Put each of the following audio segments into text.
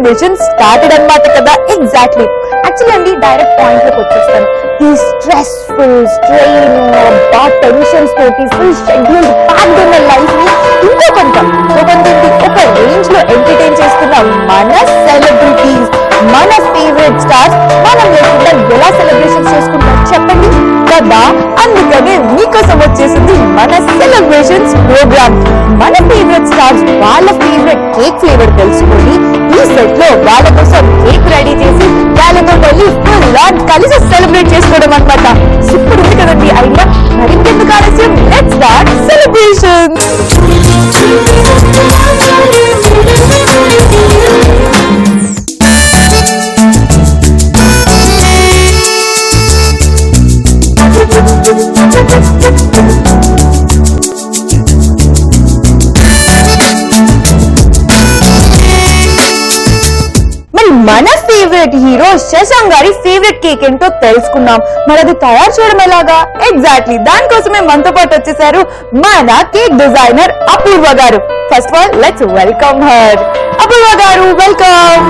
Celebration started అన్నమాట కదా. Exactly. Actually అండి డైరెక్ట్ పాయింట్ లోకి వచ్చేస్తాను. ఈ స్ట్రెస్ఫుల్ స్ట్రెయిన్ టెన్షన్స్ తోటి ఫుల్ షెడ్యూల్ ప్యాక్డ్ ఉన్న లైఫ్ ని ఇంకో కొంచెం ఒక రేంజ్ లో ఎంటర్టైన్ చేస్తున్న మన సెలబ్రిటీస్, మన ఫేవరెట్ స్టార్స్ మనం లేకుండా ఎలా సెలబ్రేషన్స్ చేసుకుంటాం చెప్పండి కదా. అందుకనే మీకోసం వచ్చేసింది మన సెలబ్రేషన్స్ ప్రోగ్రామ్. మన ఫేవరెట్ స్టార్స్ వాళ్ళ ఫేవరెట్ కేక్ ఫ్లేవర్ తెలుసుకొని ఈ సెట్ లో వాళ్ళ కోసం కేక్ రెడీ చేసి వాళ్ళతో వెళ్ళి ఫుల్ ఆన్ కలిసి సెలబ్రేట్ చేసుకోవడం అన్నమాట. సూపర్ ఉంది కదండి ఐడియా. మరింకెందుకు ఆలస్యం, లెట్స్ స్టార్ట్ సెలబ్రేషన్. మన ఫేవరెట్ హీరో శశాంక్ గారి ఫేవరెట్ కేక్ ఏంటో తెలుసుకున్నాం. మరి అది తయారు చేయడం ఎలాగా? ఎగ్జాక్ట్లీ దానికోసమే మనతో పాటు వచ్చేసారు మన cake designer Apoorva garu. First of all let's welcome her. Apoorva garu welcome.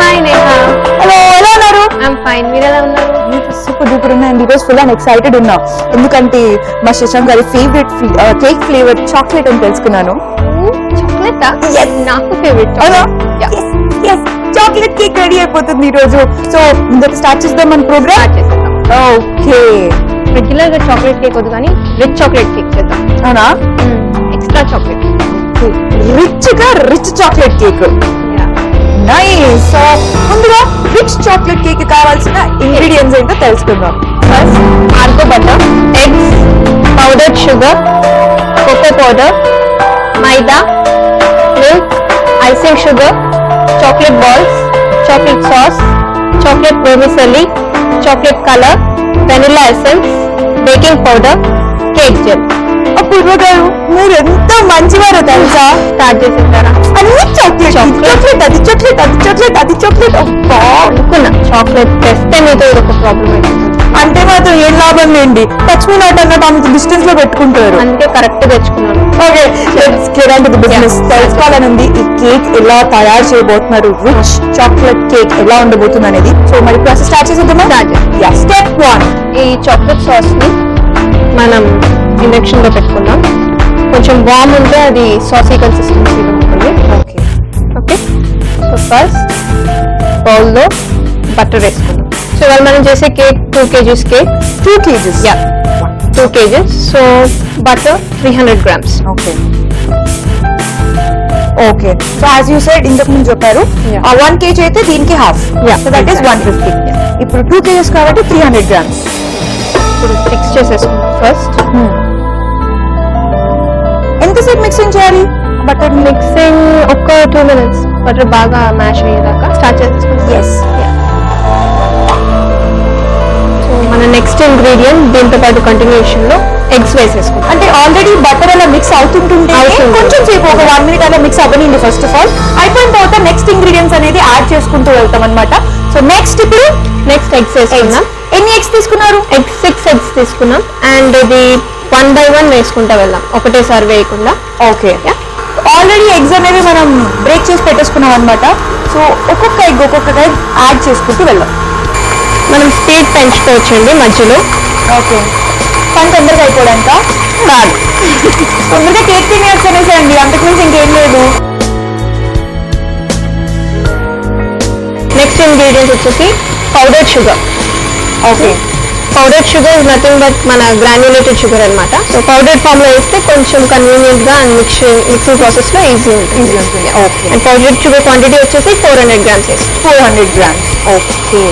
Hi Neha. Hello, ఎలా ఉన్నారు? ఐఎమ్ ఫైన్, మీరు ఎలా ఉన్నారు? సూపర్ డూపర్ ఉన్నాయండి. ఈరోజు ఫుల్ అండ్ ఎక్సైటెడ్ ఉన్నా, ఎందుకంటే మా శశాంక్ గారి ఫేవరెట్ కేక్ ఫ్లేవర్ చాక్లెట్ అని తెలుసుకున్నాను. చాక్లెటా? నాకు ఫేవరెట్. చాక్లెట్ కేక్ రెడీ అయిపోతుంది ఈ రోజు. సో ఇంకొక స్టార్ట్ చేద్దాం మన ప్రోగ్రామ్. ఓకే, రెగ్యులర్ గా చాక్లెట్ కేక్ వద్దు కానీ రిచ్ చాక్లెట్ కేక్ చేద్దాం. అవునా? Extra chocolate, rich chocolate cake. Nice. So ముందుగా రిచ్ చాక్లెట్ కేక్ కావాల్సిన ఇంగ్రీడియంట్స్ ఏంటో తెలుసుకుందాం. ఫస్ట్ ఆర్గో butter, eggs, powdered sugar, cocoa powder, maida, milk, icing sugar, chocolate balls, chocolate sauce, chocolate vermicelli, chocolate color, vanilla essence, baking powder, cake gel. అపూర్వ గారు మీరు ఎంత మంచివారో తెలుసా. Start చేసేసారా? అన్ని చాక్లెట్ చాక్లెట్ అది చాక్లెట్ అది చాక్లెట్ అది చాక్లెట్. అబ్బా అనుకున్నా చాక్లెట్ తెస్తే మీతో ఇది ఒక ప్రాబ్లం అవుతుంది. అంటే మాత్రం ఏం లాభం లేండి, టచ్ మీ నాట్ అన్నట్టు అంత డిస్టెన్స్ లో పెట్టుకుంటారు. అందుకే కరెక్ట్ తెచ్చుకున్నాను. Okay, let's get on to the business. తెలుసుకోవాలని ఉంది ఈ కేక్ ఎలా తయారు చేయబోతున్నారు, రిచ్ చాక్లెట్ కేక్ ఎలా ఉండబోతుంది అనేది. సో మరి ప్రాసెస్ స్టార్ట్ చేసేద్దామా? స్టెప్ 1. ఈ చాక్లెట్ సాస్ ని మనం ఇండక్షన్ లో పెట్టుకుందాం. కొంచెం వామ్ ఉంటే అది సాసీ కన్సిస్టెన్సీలో ఉంటుంది. Okay okay, so first bowl లో బటర్ వేసుకుందాం. సో ఇవాళ మనం చేసే cake 2 kgs cake. 2 kgs? Yeah, 2 kgs. So butter 300 grams. Okay okay. So as you said ఇంతకు ముందు చెప్పారు 1 kg అయితే దీనికి హాఫ్. So that is 150. ఇప్పుడు 2 kgs కాబట్టి 300 grams. ఇప్పుడు మిక్స్ చేసేసుకుందాం. ఫస్ట్ ఎంతసేపు మిక్సింగ్ చేయాలి బటర్? మిక్సింగ్ ఒక 2 minutes. బటర్ బాగా మ్యాష్ అయ్యేదాకా స్టార్ట్ చేసేసుకుందాం. ఎస్. సో మన నెక్స్ట్ ఇంగ్రీడియంట్ దీంతో పాటు కంటిన్యూషన్ లో ఎగ్స్ వేసేసుకుంటాం. అంటే ఆల్రెడీ బటర్ అలా మిక్స్ అవుతుంటుంటే కొంచెం సేపు ఒక 1 minute అలా మిక్స్ అవ్వనండి. ఫస్ట్ ఆఫ్ ఆల్ అయిపోయిన తర్వాత నెక్స్ట్ ఇంగ్రీడియంట్స్ అనేది యాడ్ చేసుకుంటూ వెళ్తాం అనమాట. సో నెక్స్ట్ ఇప్పుడు నెక్స్ట్ ఎగ్స్ వేసుకుందాం. ఎన్ని ఎగ్స్ తీసుకున్నారు? 6 eggs తీసుకున్నాం. అండ్ ఇది 1 by 1 వేసుకుంటా వెళ్దాం, ఒకటేసారి వేయకుండా. ఓకే, ఆల్రెడీ ఎగ్స్ అనేవి మనం బ్రేక్ చేసి పెట్టేసుకున్నాం అనమాట. సో ఒక్కొక్క ఎగ్ యాడ్ చేసుకుంటూ వెళ్దాం. మనం స్పీడ్ పెంచుకోవచ్చండి మధ్యలో. ఓకే, పని తొందరగా అయిపోవడానిక కాదు, తొందరగా కేక్ తినేయచ్చు అనేసండి, అంతకుమించి ఇంకేం లేదు. నెక్స్ట్ ఇంగ్రీడియంట్ వచ్చేసి powdered sugar. Okay, powdered sugar is nothing but మన గ్రాన్యులేటెడ్ షుగర్ అనమాట. సో పౌడర్డ్ ఫామ్ లో వేస్తే కొంచెం కన్వీనియంట్ గా అండ్ మిక్సింగ్ ప్రాసెస్ లో ఈజీ ఉంటుంది. Okay, and powdered sugar quantity వచ్చేసి 400 grams వేసి 400 grams. ఓకే,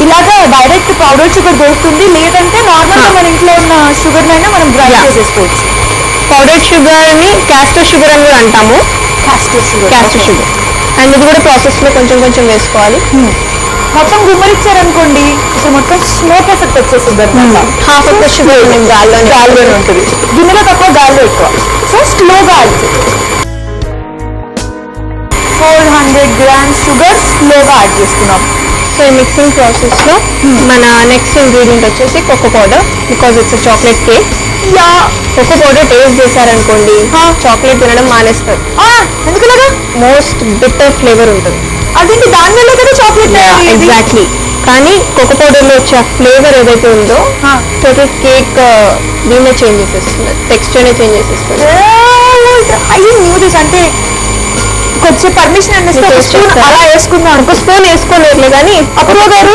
ఇలాగా డైరెక్ట్ పౌడర్ షుగర్ దొరుకుతుంది, లేదంటే నార్మల్ గా మన ఇంట్లో ఉన్న షుగర్ అయినా మనం గ్రైండ్ చేసేసుకోవచ్చు. పౌడర్డ్ షుగర్ ని క్యాస్టర్ షుగర్ అని కూడా అంటాము. Castor sugar. అండ్ ఇది కూడా ప్రాసెస్ లో కొంచెం కొంచెం వేసుకోవాలి. మొత్తం గుమ్మరిచ్చారనుకోండి ఇప్పుడు మొత్తం స్మోక్ ఎఫెక్ట్ వచ్చేస్తుంది అనమాట. హాఫ్ ఆఫ్ ద షుగర్ గాల్లోనే ఉంటుంది, గిన్నెలో తక్కువ గాల్లో ఎక్కువ. సో స్లోగా యాడ్ 400 grams షుగర్ స్లోగా యాడ్ చేసుకున్నాం. సో ఈ మిక్సింగ్ ప్రాసెస్ లో మన నెక్స్ట్ ఇంగ్రీడియంట్ వచ్చేసి cocoa powder. Because it's chocolate cake. Yeah, cocoa powder taste చేశారనుకోండి చాక్లెట్ తినడం మానేస్తారు. ఎందుకులాగా? మోస్ట్ బిట్టర్ ఫ్లేవర్ ఉంటుంది. అదేంటి దాని వల్ల కదా చాక్లెట్ ఎగ్జాక్ట్లీ. కానీ కోకో పౌడర్ లో వచ్చే ఫ్లేవర్ ఏదైతే ఉందో టోటల్ కేక్ దీన్నే చేంజ్ చేసేస్తుంది, టెక్స్చర్ నే చేంజ్ చేసేస్తుంది. I knew this. అంటే కొంచెం పర్మిషన్ అనిపిస్తే ఒక స్పూన్ అలా వేసుకుందాం. ఒక స్పూన్ వేసుకోలేదులే కానీ అపూర్వ గారు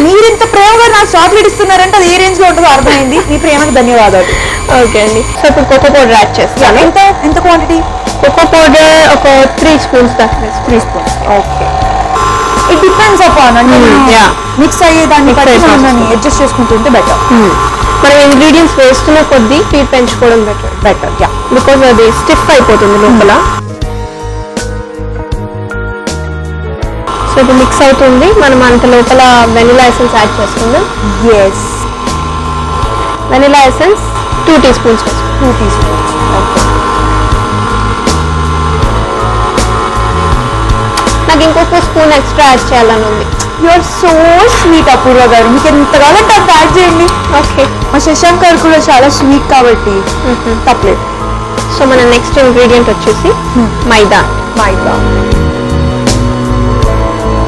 మీరింత ప్రేమగా నాకు చాక్లెట్ ఇస్తున్నారంటే అది ఏ రేంజ్ లో ఉంటుందో అర్థమైంది. మీ ప్రేమకు ధన్యవాదాలు. ఓకే అండి. సో ఇప్పుడు కోకో పౌడర్ యాడ్ చేస్తాను. ఎంత క్వాంటిటీ? కోకో పౌడర్ ఒక 3 స్పూన్స్ దాకా. 3 spoons. Okay. It depends upon అంటే మిక్స్ అయ్యేదాన్ని బట్టి మనం అడ్జస్ట్ చేసుకుంటుంటే బెటర్. మనం ఇంగ్రీడియంట్స్ వేస్తున్న కొద్దీ స్పీడ్ పెంచుకోవడం బెటర్. బికాజ్ అది స్టిఫ్ అయిపోతుంది లోపల. సో ఇది మిక్స్ అవుతుంది. మనం అంత లోపల వెనిలా ఎసెన్స్ యాడ్ చేసుకుందాం. Yes, vanilla essence 2 teaspoons. 2 teaspoons. Okay. నాకు ఇంకొక స్పూన్ ఎక్స్ట్రా యాడ్ చేయాలని ఉంది. You are so sweet Apoorva గారు. మీకు ఎంత కావాలంటే అంత యాడ్ చేయండి. ఓకే. మా శశాంక్ గారు కూడా చాలా స్వీట్ కాబట్టి తప్పలేదు. సో మన నెక్స్ట్ ఇంగ్రీడియంట్ వచ్చేసి మైదా.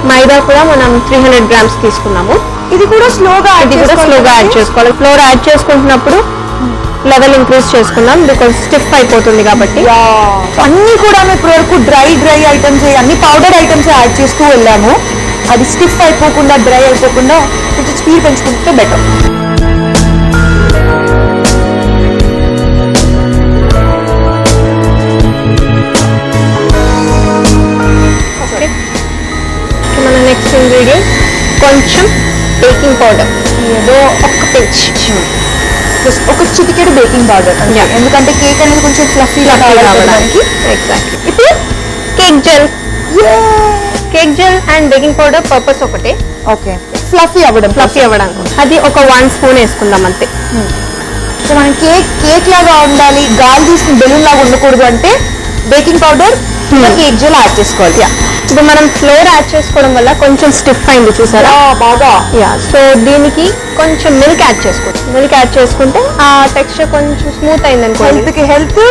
మైదా కూడా మనం 300 గ్రామ్స్ తీసుకున్నాము. ఇది కూడా స్లోగా యాడ్ చేసుకోవాలి. ఫ్లోర్ యాడ్ చేసుకుంటున్నప్పుడు లెవెల్ ఇంక్రీజ్ చేసుకున్నాం బికాజ్ స్టిఫ్ అయిపోతుంది కాబట్టి. అన్ని కూడా ఇప్పుడు వరకు డ్రై ఐటమ్స్, అన్ని పౌడర్ ఐటమ్స్ యాడ్ చేస్తూ వెళ్ళాము. అది స్టిఫ్ అయిపోకుండా, డ్రై అయిపోకుండా కొంచెం స్పీడ్ పెంచుకుంటే బెటర్. మన నెక్స్ట్ ఇంగ్రీడియంట్ కొంచెం బేకింగ్ పౌడర్, ఏదో ఒక పించ్, ఒక చిటికెడు బేకింగ్ పౌడర్. ఎందుకంటే కేక్ అనేది కొంచెం ఫ్లఫీగా రావడానికి. ఎగ్జాక్ట్లీ. ఇప్పుడు cake gel and baking powder purpose ఒకటే. ఓకే. ఫ్లఫీ అవ్వడానికి అది ఒక 1 స్పూన్ వేసుకుందాం అంతే. సో మనం కేక్ లాగా ఉండాలి, గాలి తీసుకుని బెలూన్ లాగా ఉండకూడదు అంటే baking powder cake gel add చేసుకోవాలి. ఇప్పుడు మనం ఫ్లోర్ యాడ్ చేసుకోవడం వల్ల కొంచెం స్టిఫ్ అయింది చూసారా బాగా. సో దీనికి కొంచెం మిల్క్ యాడ్ చేసుకోవచ్చు. మిల్క్ యాడ్ చేసుకుంటే ఆ టెక్స్చర్ కొంచెం స్మూత్ అయింది అనుకో. హెల్త్,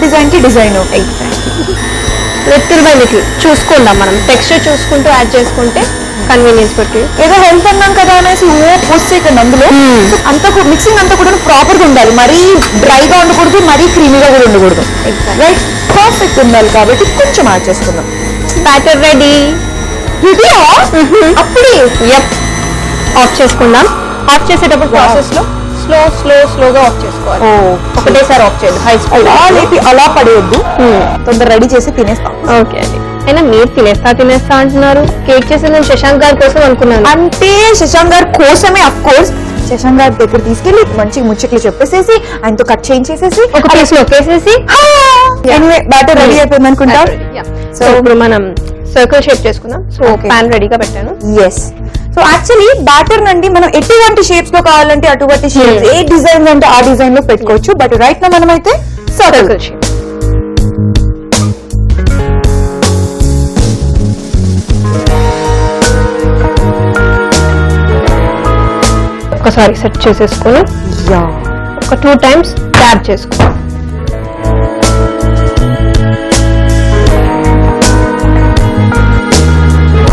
డిజైన్ కి డిజైన్. లిటిల్ బై లిటిల్ చూసుకుందాం. మనం టెక్స్చర్ చూసుకుంటూ యాడ్ చేసుకుంటే కన్వీనియన్స్ బట్టి. ఏదో హెల్త్ అన్నాం కదా అనేసి పోస్ట్ చేయకండి అందులో. అంతా మిక్సింగ్ అంతా కూడా ప్రాపర్ గా ఉండాలి. మరీ డ్రైగా ఉండకూడదు, మరీ క్రీమీగా కూడా ఉండకూడదు. రైట్, పర్ఫెక్ట్ ఉండాలి కాబట్టి కొంచెం యాడ్ చేసుకుందాం. Batter ready. అప్పుడే ఆఫ్ చేసుకుందాం. ఆఫ్ చేసేటప్పుడు ప్రాసెస్ లో స్లోగా ఆఫ్ చేసుకోవాలి. ఒకటేసారి ఆఫ్ చేయాలి. హై స్పీడ్ అలా పడేయద్దు. తొందర రెడీ చేసి తినేస్తాం. ఓకే అండి. అయినా మీరు తినేస్తా అంటున్నారు. కేక్ చేసి నేను శశాంక్ గారి కోసం అనుకున్నాను. అంటే శశాంక్ గారి కోసమే అఫ్ కోర్స్. శశాంక్ గారి దగ్గర తీసుకెళ్లి మంచి ముచ్చట్లు చెప్పేసేసి ఆయనతో కట్ చేయించేసేసి ఒక పీస్ లో ఒకేసేసి బ్యాటర్ రెడీ అయిపోయింది అనుకుంటా. సో ఇప్పుడు మనం సర్కిల్ షేప్ చేసుకుందాం. సో పాన్ రెడీగా పెట్టాను. ఎస్. సో యాక్చువల్లీ బ్యాటర్ నండి మనం ఎటువంటి షేప్స్ లో కావాలంటే అటువంటి షేప్స్, ఏ డిజైన్ అంటే ఆ డిజైన్ లో పెట్టుకోవచ్చు. బట్ రైట్ నా మనం అయితే సర్కిల్ షేప్. ఒకసారి సెట్ చేసేసుకొని ఒక 2 times ట్యాప్ చేసుకో.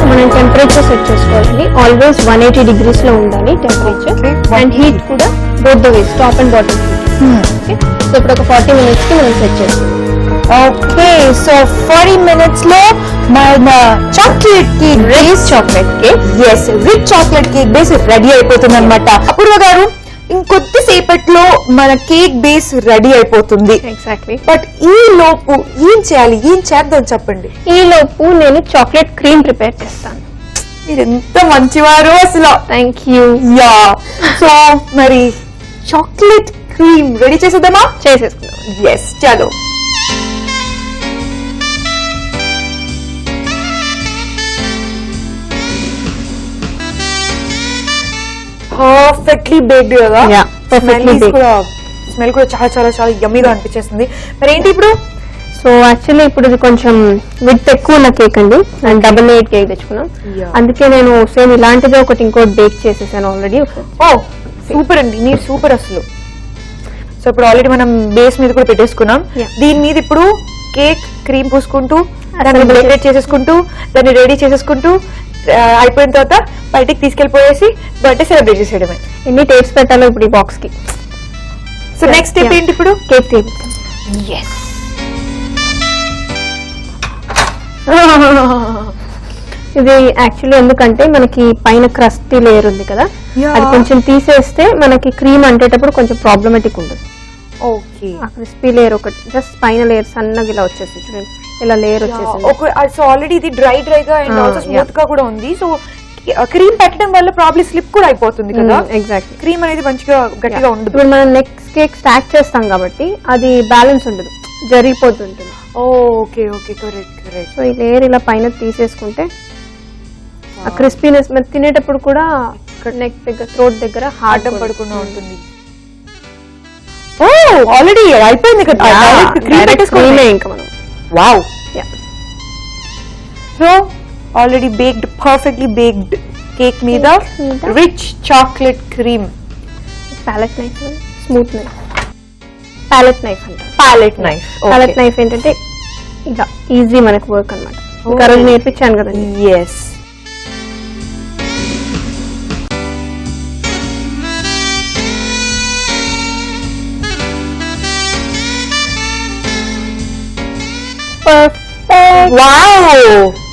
మనం టెంపరేచర్ సెట్ చేసుకోవాలండి. ఆల్వేస్ 180 degrees లో ఉండాలి టెంపరేచర్. అండ్ హీట్ కూడా both the ways, top and bottom. Okay. So ఇప్పుడు ఒక 40 minutes కి మనం సెట్ చేస్తాం. ఓకే. సో 40 minutes లో మన chocolate cake base, rich chocolate cake base ready అయిపోతుంది అనమాట. అపూర్వ గారు, ఇంకొద్దిసేపట్లో మన కేక్ బేస్ రెడీ అయిపోతుంది. ఎగ్జాక్ట్లీ. బట్ ఈ లోపు ఏం చేయాలి, ఏం చేద్దాం చెప్పండి. ఈ లోపు నేను చాక్లెట్ క్రీమ్ ప్రిపేర్ చేస్తాను. మీరు ఎంత మంచివారు అసలు. Thank you. సో మరి చాక్లెట్ క్రీమ్ రెడీ చేసేద్దామా? చేసేసుకుందాం. ఎస్, చలో. పర్ఫెక్ట్లీ బేక్డ్ కదా. స్మెల్ కూడా చాలా యమ్మీగా అనిపించేస్తుంది. మరి ఏంటి ఇప్పుడు? సో యాక్చువల్లీ ఇప్పుడు ఇది కొంచెం విత్ ఎక్కువ ఉన్న కేక్ అండి. అండ్ 88 కేక్ తెచ్చుకున్నాం. అందుకే నేను సేమ్ ఇలాంటిదే ఒకటి ఇంకోటి బేక్ చేసేసాను ఆల్రెడీ. ఓ సూపర్ అండి, మీరు సూపర్ అసలు. సో ఇప్పుడు ఆల్రెడీ మనం బేస్ మీద కూడా పెట్టేసుకున్నాం. దీని మీద ఇప్పుడు కేక్ క్రీమ్ పూసుకుంటూ దాన్ని డెకరేట్ చేసేసుకుంటూ దాన్ని రెడీ చేసేసుకుంటూ అయిపోయిన తర్వాత బయటికి తీసుకెళ్లిపోయేసి బర్త్డే సెలబ్రేట్ చేసేయడమే. ఎన్ని టేప్స్ పెట్టాలో ఇప్పుడు ఈ బాక్స్ కి. సో నెక్స్ట్ స్టెప్ ఏంటి ఇప్పుడు? Cake tape. ఎస్. ఇది యాక్చువల్లీ ఎందుకంటే మనకి పైన క్రస్టీ లేయర్ ఉంది కదా, అది కొంచెం తీసేస్తే మనకి క్రీమ్ అంటేటప్పుడు కొంచెం ప్రాబ్లమేటిక్ ఉంటుంది. ఓకే. ఆ క్రిస్పీ లేయర్ ఒకటి జస్ట్ పైన లేయర్ సన్నగా ఇలా వచ్చేసి చూడండి, ఇలా లేయర్ వచ్చేసి. సో ఆల్రెడీ ఇది డ్రైగా అండ్ ఆల్సో స్మూత్ గా కూడా ఉంది. సో క్రీమ్ పెట్టడం వల్ల ప్రాబ్లీ స్లిప్ కూడా అయిపోతుంది కదా. ఎగ్జాక్ట్లీ. క్రీమ్ అనేది మంచిగా గట్టిగా ఉండదు. ఇప్పుడు మనం నెక్స్ట్ కేక్ స్టాక్ చేస్తాం కాబట్టి అది బ్యాలెన్స్ ఉండదు, జరిగిపోతుంటుంది. Okay okay, correct correct. So ఈ లేయర్ ఇలా పైన తీసేసుకుంటే ఆ క్రిస్పీనెస్ మరి తినేటప్పుడు కూడా నెక్ దగ్గర థ్రోట్ దగ్గర హార్డ్ పడకుండా ఉంటుంది. ఓ ఆల్రెడీ అయిపోయింది కదా, క్రీమే ఇంకా మనం. Wow. So already baked, perfectly baked cake మీద rich chocolate cream. Palette knife, smooth knife, palette knife అంటారు. Palette knife. ప్యాలెట్ నైఫ్ ఏంటంటే ఇలా ఈజీ మనకు వర్క్ అనమాట. ఇంకా రోజు నేర్పించాను కదండి. ఎస్.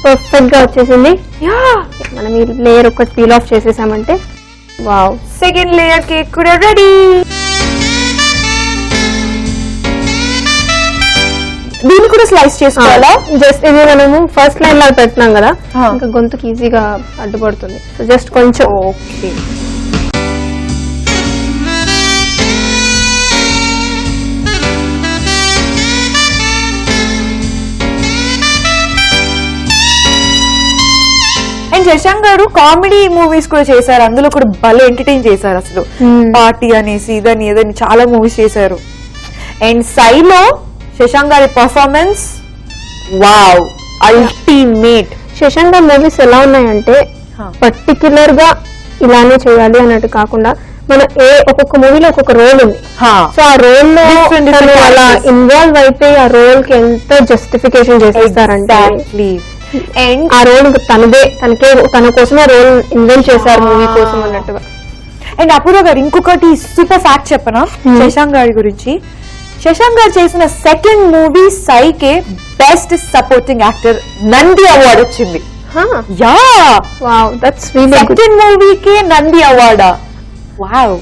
పర్ఫెక్ట్ గా వచ్చేసింది. మనం ఈ లేయర్ ఒకటి పీల్ ఆఫ్ చేసేసామంటే వావ్, సెకండ్ లేయర్ కేక్ కూడా రెడీ. దీన్ని కూడా స్లైస్ చేసుకోవాలా? జస్ట్ ఇది మనము ఫస్ట్ లైన్ లాగా పెట్టినాం కదా, ఇంకా గొంతుకి ఈజీగా అడ్డుపడుతుంది. సో జస్ట్ కొంచెం. ఓకే. అండ్ శశాంక్ గారు కామెడీ మూవీస్ కూడా చేశారు, అందులో కూడా భలే ఎంటర్టైన్ చేశారు. అసలు పార్టీ అనేసి ఇదని ఏదని చాలా మూవీస్ చేశారు. అండ్ సైలో శశాంక్ గారి పర్ఫార్మెన్స్ వావ్, అల్టిమేట్. శశాంక్ గారి మూవీస్ ఎలా ఉన్నాయంటే పర్టిక్యులర్ గా ఇలానే చేయాలి అన్నట్టు కాకుండా మన ఒక్కొక్క మూవీలో ఒక్కొక్క రోల్ ఉంది. సో ఆ రోల్ లో అలా ఇన్వాల్వ్ అయితే ఆ రోల్ కి ఎంత జస్టిఫికేషన్ చేసేస్తారంటే అండ్ ఆ రోల్ తనదే, తన కోసమే రోల్ ఇన్వెంట్ చేశారు మూవీ కోసం అన్నట్టుగా. అండ్ అపూర్వ గారు ఇంకొకటి సూపర్ ఫ్యాక్ట్ చెప్పనా శశాంక్ గారి గురించి? శశాంక్ గారు చేసిన సెకండ్ మూవీ సైకే best supporting actor Nandi award వచ్చింది. Yeah, wow, that's really good. Second మూవీకే నంది అవార్డా? వావ్.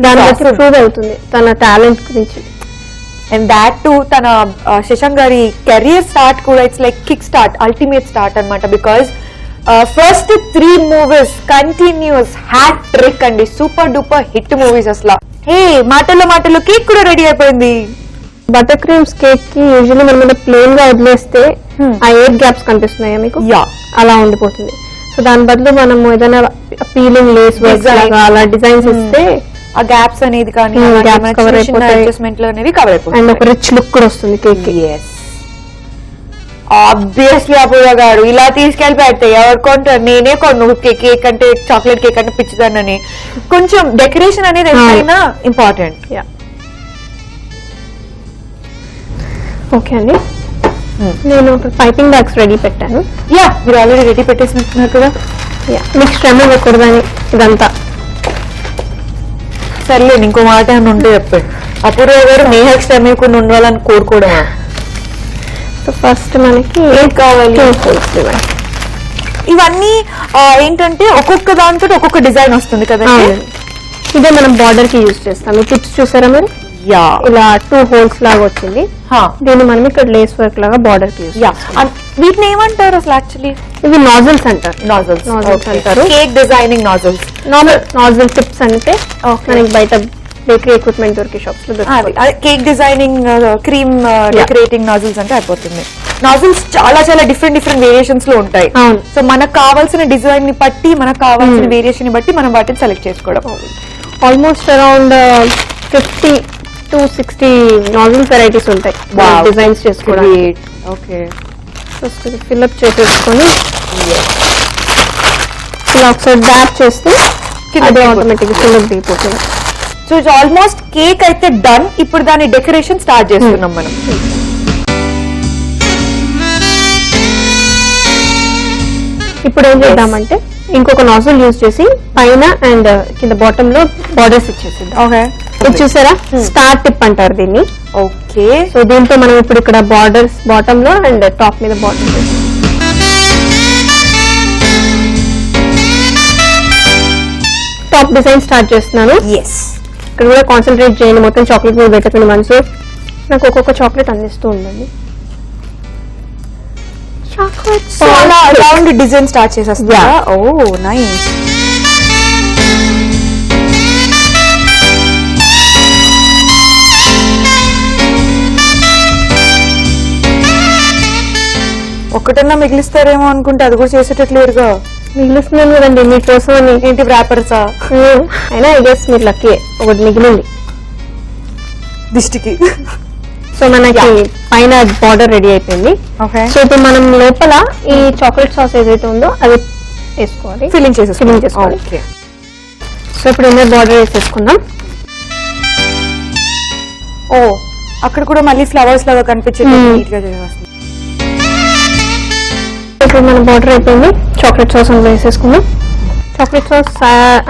దాని బట్టి ప్రూవ్ అవుతుంది తన టాలెంట్ గురించి. అండ్ దాట్ టు తన శశాంక్ గారి కెరియర్ స్టార్ట్ కూడా it's like kick start, ultimate start అనమాట. Because first 3 movies continuous hat trick అండి, సూపర్ డూపర్ హిట్ మూవీస్. అసలు మాటల్లో కేక్ కూడా రెడీ అయిపోయింది. బటర్ క్రీమ్స్ కేక్ కి యూజువల్లీ మనం ప్లేన్ గా వదిలేస్తే ఆ ఎయిర్ గ్యాప్స్ కనిపిస్తున్నాయా మీకు? యా, అలా ఉండిపోతుంది. సో దాని బదులు మనం ఏదైనా పీలింగ్ లేస్ అలా డిజైన్స్ ఇస్తే ఆ గ్యాప్స్ అనేది కానీ కవర్ అయిపోతాయి, కవర్ అయిపోతాయి. అండ్ ఒక రిచ్ లుక్ కూడా వస్తుంది కేక్. ఆబ్వియస్లీ అపూర్వ గారు ఇలా తీసుకెళ్లి పెడితే ఎవరు కొంటారు? నేనే కొను కేక్ అంటే, చాక్లెట్ కేక్ అంటే పిచ్చిదానని. కొంచెం డెకరేషన్ అనేది ఎంతైనా ఇంపార్టెంట్. ఓకే అండి, నేను పైపింగ్ బ్యాగ్స్ రెడీ పెట్టాను. యా, మీరు ఆల్రెడీ రెడీ పెట్టేసినట్టున్నారు కదా. మీకు శ్రమ ఇవ్వకూడదని ఇదంతా. సర్లే, ఇంకో మాట అని ఉంటే చెప్పండి. అపూర్వ గారు నేహక్ శ్రమ ఇవ్వకుండా ఉండాలని కోరుకోవడమా? సో ఫస్ట్ మనకి ఏం కావాలి? ఇవన్నీ ఏంటంటే ఒక్కొక్క దాంతో ఒక్కొక్క డిజైన్ వస్తుంది కదా. ఇదే మనం బార్డర్ కి యూజ్ చేస్తాం. ఈ టిప్స్ చూసారా మీరు? యా, ఇలా 2 హోల్స్ లాగా వచ్చింది. దీన్ని మనం ఇక్కడ లేస్ వర్క్ లాగా బార్డర్ కి యూజ్. వీటిని ఏమంటారు అసలు? యాక్చువల్లీ ఇవి నాజిల్స్ అంటారు. నాజిల్స్ అంటారు. Cake designing nozzles. Nozzle tips అంటే మనకి బయట బేకరీ ఎక్విప్మెంట్ దొరికే షాప్స్ లో దొరుకుతాయి. Cake designing, cream decorating nozzles అంటే అయిపోతుంది. నాజిల్స్ చాలా చాలా డిఫరెంట్ వేరియేషన్స్ లో ఉంటాయి. సో మనకు కావాల్సిన డిజైన్ ని బట్టి, మనకు కావాల్సిన వేరియేషన్ ని బట్టి మనం వాటిని సెలెక్ట్ చేసుకోవడం. Almost around 50 to 60 nozzle varieties ఉంటాయి డిజైన్స్ చేసుకోవడానికి. ఓకే, ఫస్ట్ ఫిల్అప్ చేసేసుకొని ఇలా ఒకసారి డ్యాప్ చేస్తే అది ఆటోమేటిక్ ఫిల్అప్ అయిపోతుంది. సో ఇట్స్ ఆల్మోస్ట్ కేక్ అయితే డన్. ఇప్పుడు దాని డెకరేషన్ స్టార్ట్ చేస్తున్నాం మనం. ఇప్పుడు ఏం చేద్దామంటే ఇంకొక నాజిల్ యూజ్ చేసి పైన అండ్ కింద బాటమ్ లో బార్డర్స్ ఇచ్చేసింది. ఓకే, ఇది చూసారా, స్టార్ టిప్ అంటారు దీన్ని. ఓకే, సో దీంతో మనం ఇప్పుడు ఇక్కడ బార్డర్స్ బాటమ్ లో అండ్ టాప్ మీద బార్డర్ టాప్ డిజైన్ స్టార్ట్ చేస్తున్నాను. ఎస్, ఇక్కడ కూడా కాన్సన్ట్రేట్ చేయండి, మొత్తం చాక్లెట్ మీద పెట్టకండి. మనసు నాకు ఒక్కొక్క చాక్లెట్ అందిస్తూ ఉండండి. సో అలా రౌండ్ డిజైన్ స్టార్ట్ చేసేస్తా. ఓ నైస్. ఒకటన్నా మిగిలిస్తారేమో అనుకుంటే అది కూడా చేసేటట్లేరుగా. మిగిలిస్తున్నాను కదండి మీకోసం అని. ఏంటి వ్రాపర్సా? అయినా ఐ గెస్ మీరు లక్కీ, ఒకటి మిగిలింది దిష్టికి. సో మనకి పైన బార్డర్ రెడీ అయిపోయింది. సో ఇప్పుడు మనం లోపల ఈ చాక్లెట్ సాస్ ఏదైతే ఉందో అది వేసుకోవాలి, ఫిల్లింగ్ చేసుకోవాలి. సో ఇప్పుడు ఇన్నర్ బార్డర్ వేసేసుకుందాం. ఓ అక్కడ కూడా మళ్ళీ ఫ్లవర్స్ లాగా కనిపించేది నీట్ గా చేసేస్తుంది. ఇప్పుడు మన బార్డర్ అయిపోయింది. చాక్లెట్ సాస్ అందులో వేసేసుకుందాం. చాక్లెట్ సాస్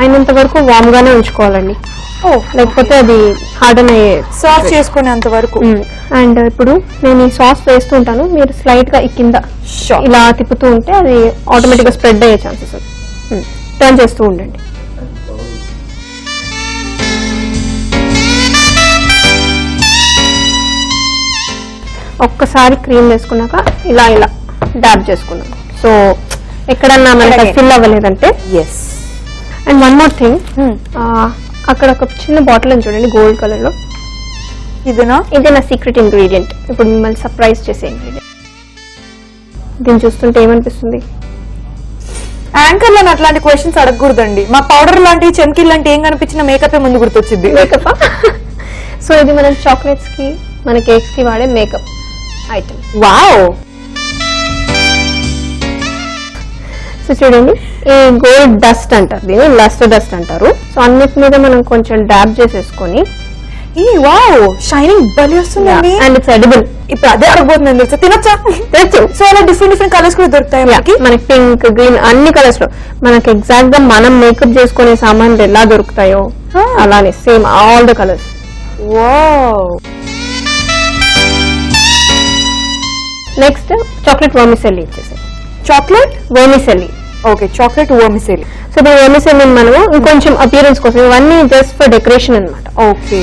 అయినంత వరకు వామ్ గానే ఉంచుకోవాలండి, లేకపోతే అది హార్డన్ అయ్యే సాస్ చేసుకునేంత వరకు. అండ్ ఇప్పుడు నేను ఈ సాస్ వేస్తూ ఉంటాను, మీరు స్లైట్ గా ఈ కింద ఇలా తిప్పుతూ ఉంటే అది ఆటోమేటిక్ గా స్ప్రెడ్ అయ్యే ఛాన్సెస్. టర్న్ చేస్తూ ఉండండి. ఒక్కసారి క్రీమ్ వేసుకున్నాక ఇలా ఇలా డాబ్ చేసుకున్నాం. సో ఎక్కడన్నా మనకి ఫిల్ అవ్వలేదంటే. Yes. And one more thing, అక్కడ ఒక చిన్న బాటిల్ అని చూడండి గోల్డ్ కలర్ లో. ఇదే నా సీక్రెట్ ఇంగ్రీడియంట్, ఇప్పుడు మిమ్మల్ని సర్ప్రైజ్ చేసే ఇంగ్రీడియంట్. దీన్ని చూస్తుంటే ఏమనిపిస్తుంది? యాంకర్ లో అట్లాంటి క్వశ్చన్స్ అడగకూడదండి. మా పౌడర్ లాంటివి చెమ్కిల్ లాంటి ఏం కనిపించిన మేకప్ ముందు గుర్తొచ్చింది. మేకప్. సో ఇది మనం చాక్లెట్స్ కి మన కేక్స్ కి వాడే మేకప్ ఐటమ్. వావ్. సో చూడండి, ఈ గోల్డ్ డస్ట్ అంటారు, దీన్ని లస్టర్ డస్ట్ అంటారు. సో అన్నిటి మీద మనం కొంచెం డాబ్ చేసేసుకొని. ఈ వావ్, షైనింగ్ భలే వస్తుందండి. And it's edible. ఇప్పుడు అదే అడగబోతుంది, తెలుసా? తినొచ్చా? తినొచ్చు. సో అలా డిఫరెంట్ కలర్స్ కూడా దొరుకుతాయి మనకి, పింక్, గ్రీన్, అన్ని కలర్స్ లో. మనకి ఎగ్జాక్ట్ గా మనం మేకప్ చేసుకునే సామాన్లు ఎలా దొరుకుతాయో అలానే same all the colours. Wow. Next chocolate vermicelli ఇచ్చేసాయి. Chocolate vermicelli. Okay, chocolate vermicelli. So ఇప్పుడు వర్మిసెల్లి మనము ఇంకొంచెం అపియరెన్స్ కోసం, ఇవన్నీ జస్ట్ ఫర్ డెకరేషన్ అన్నమాట. ఓకే.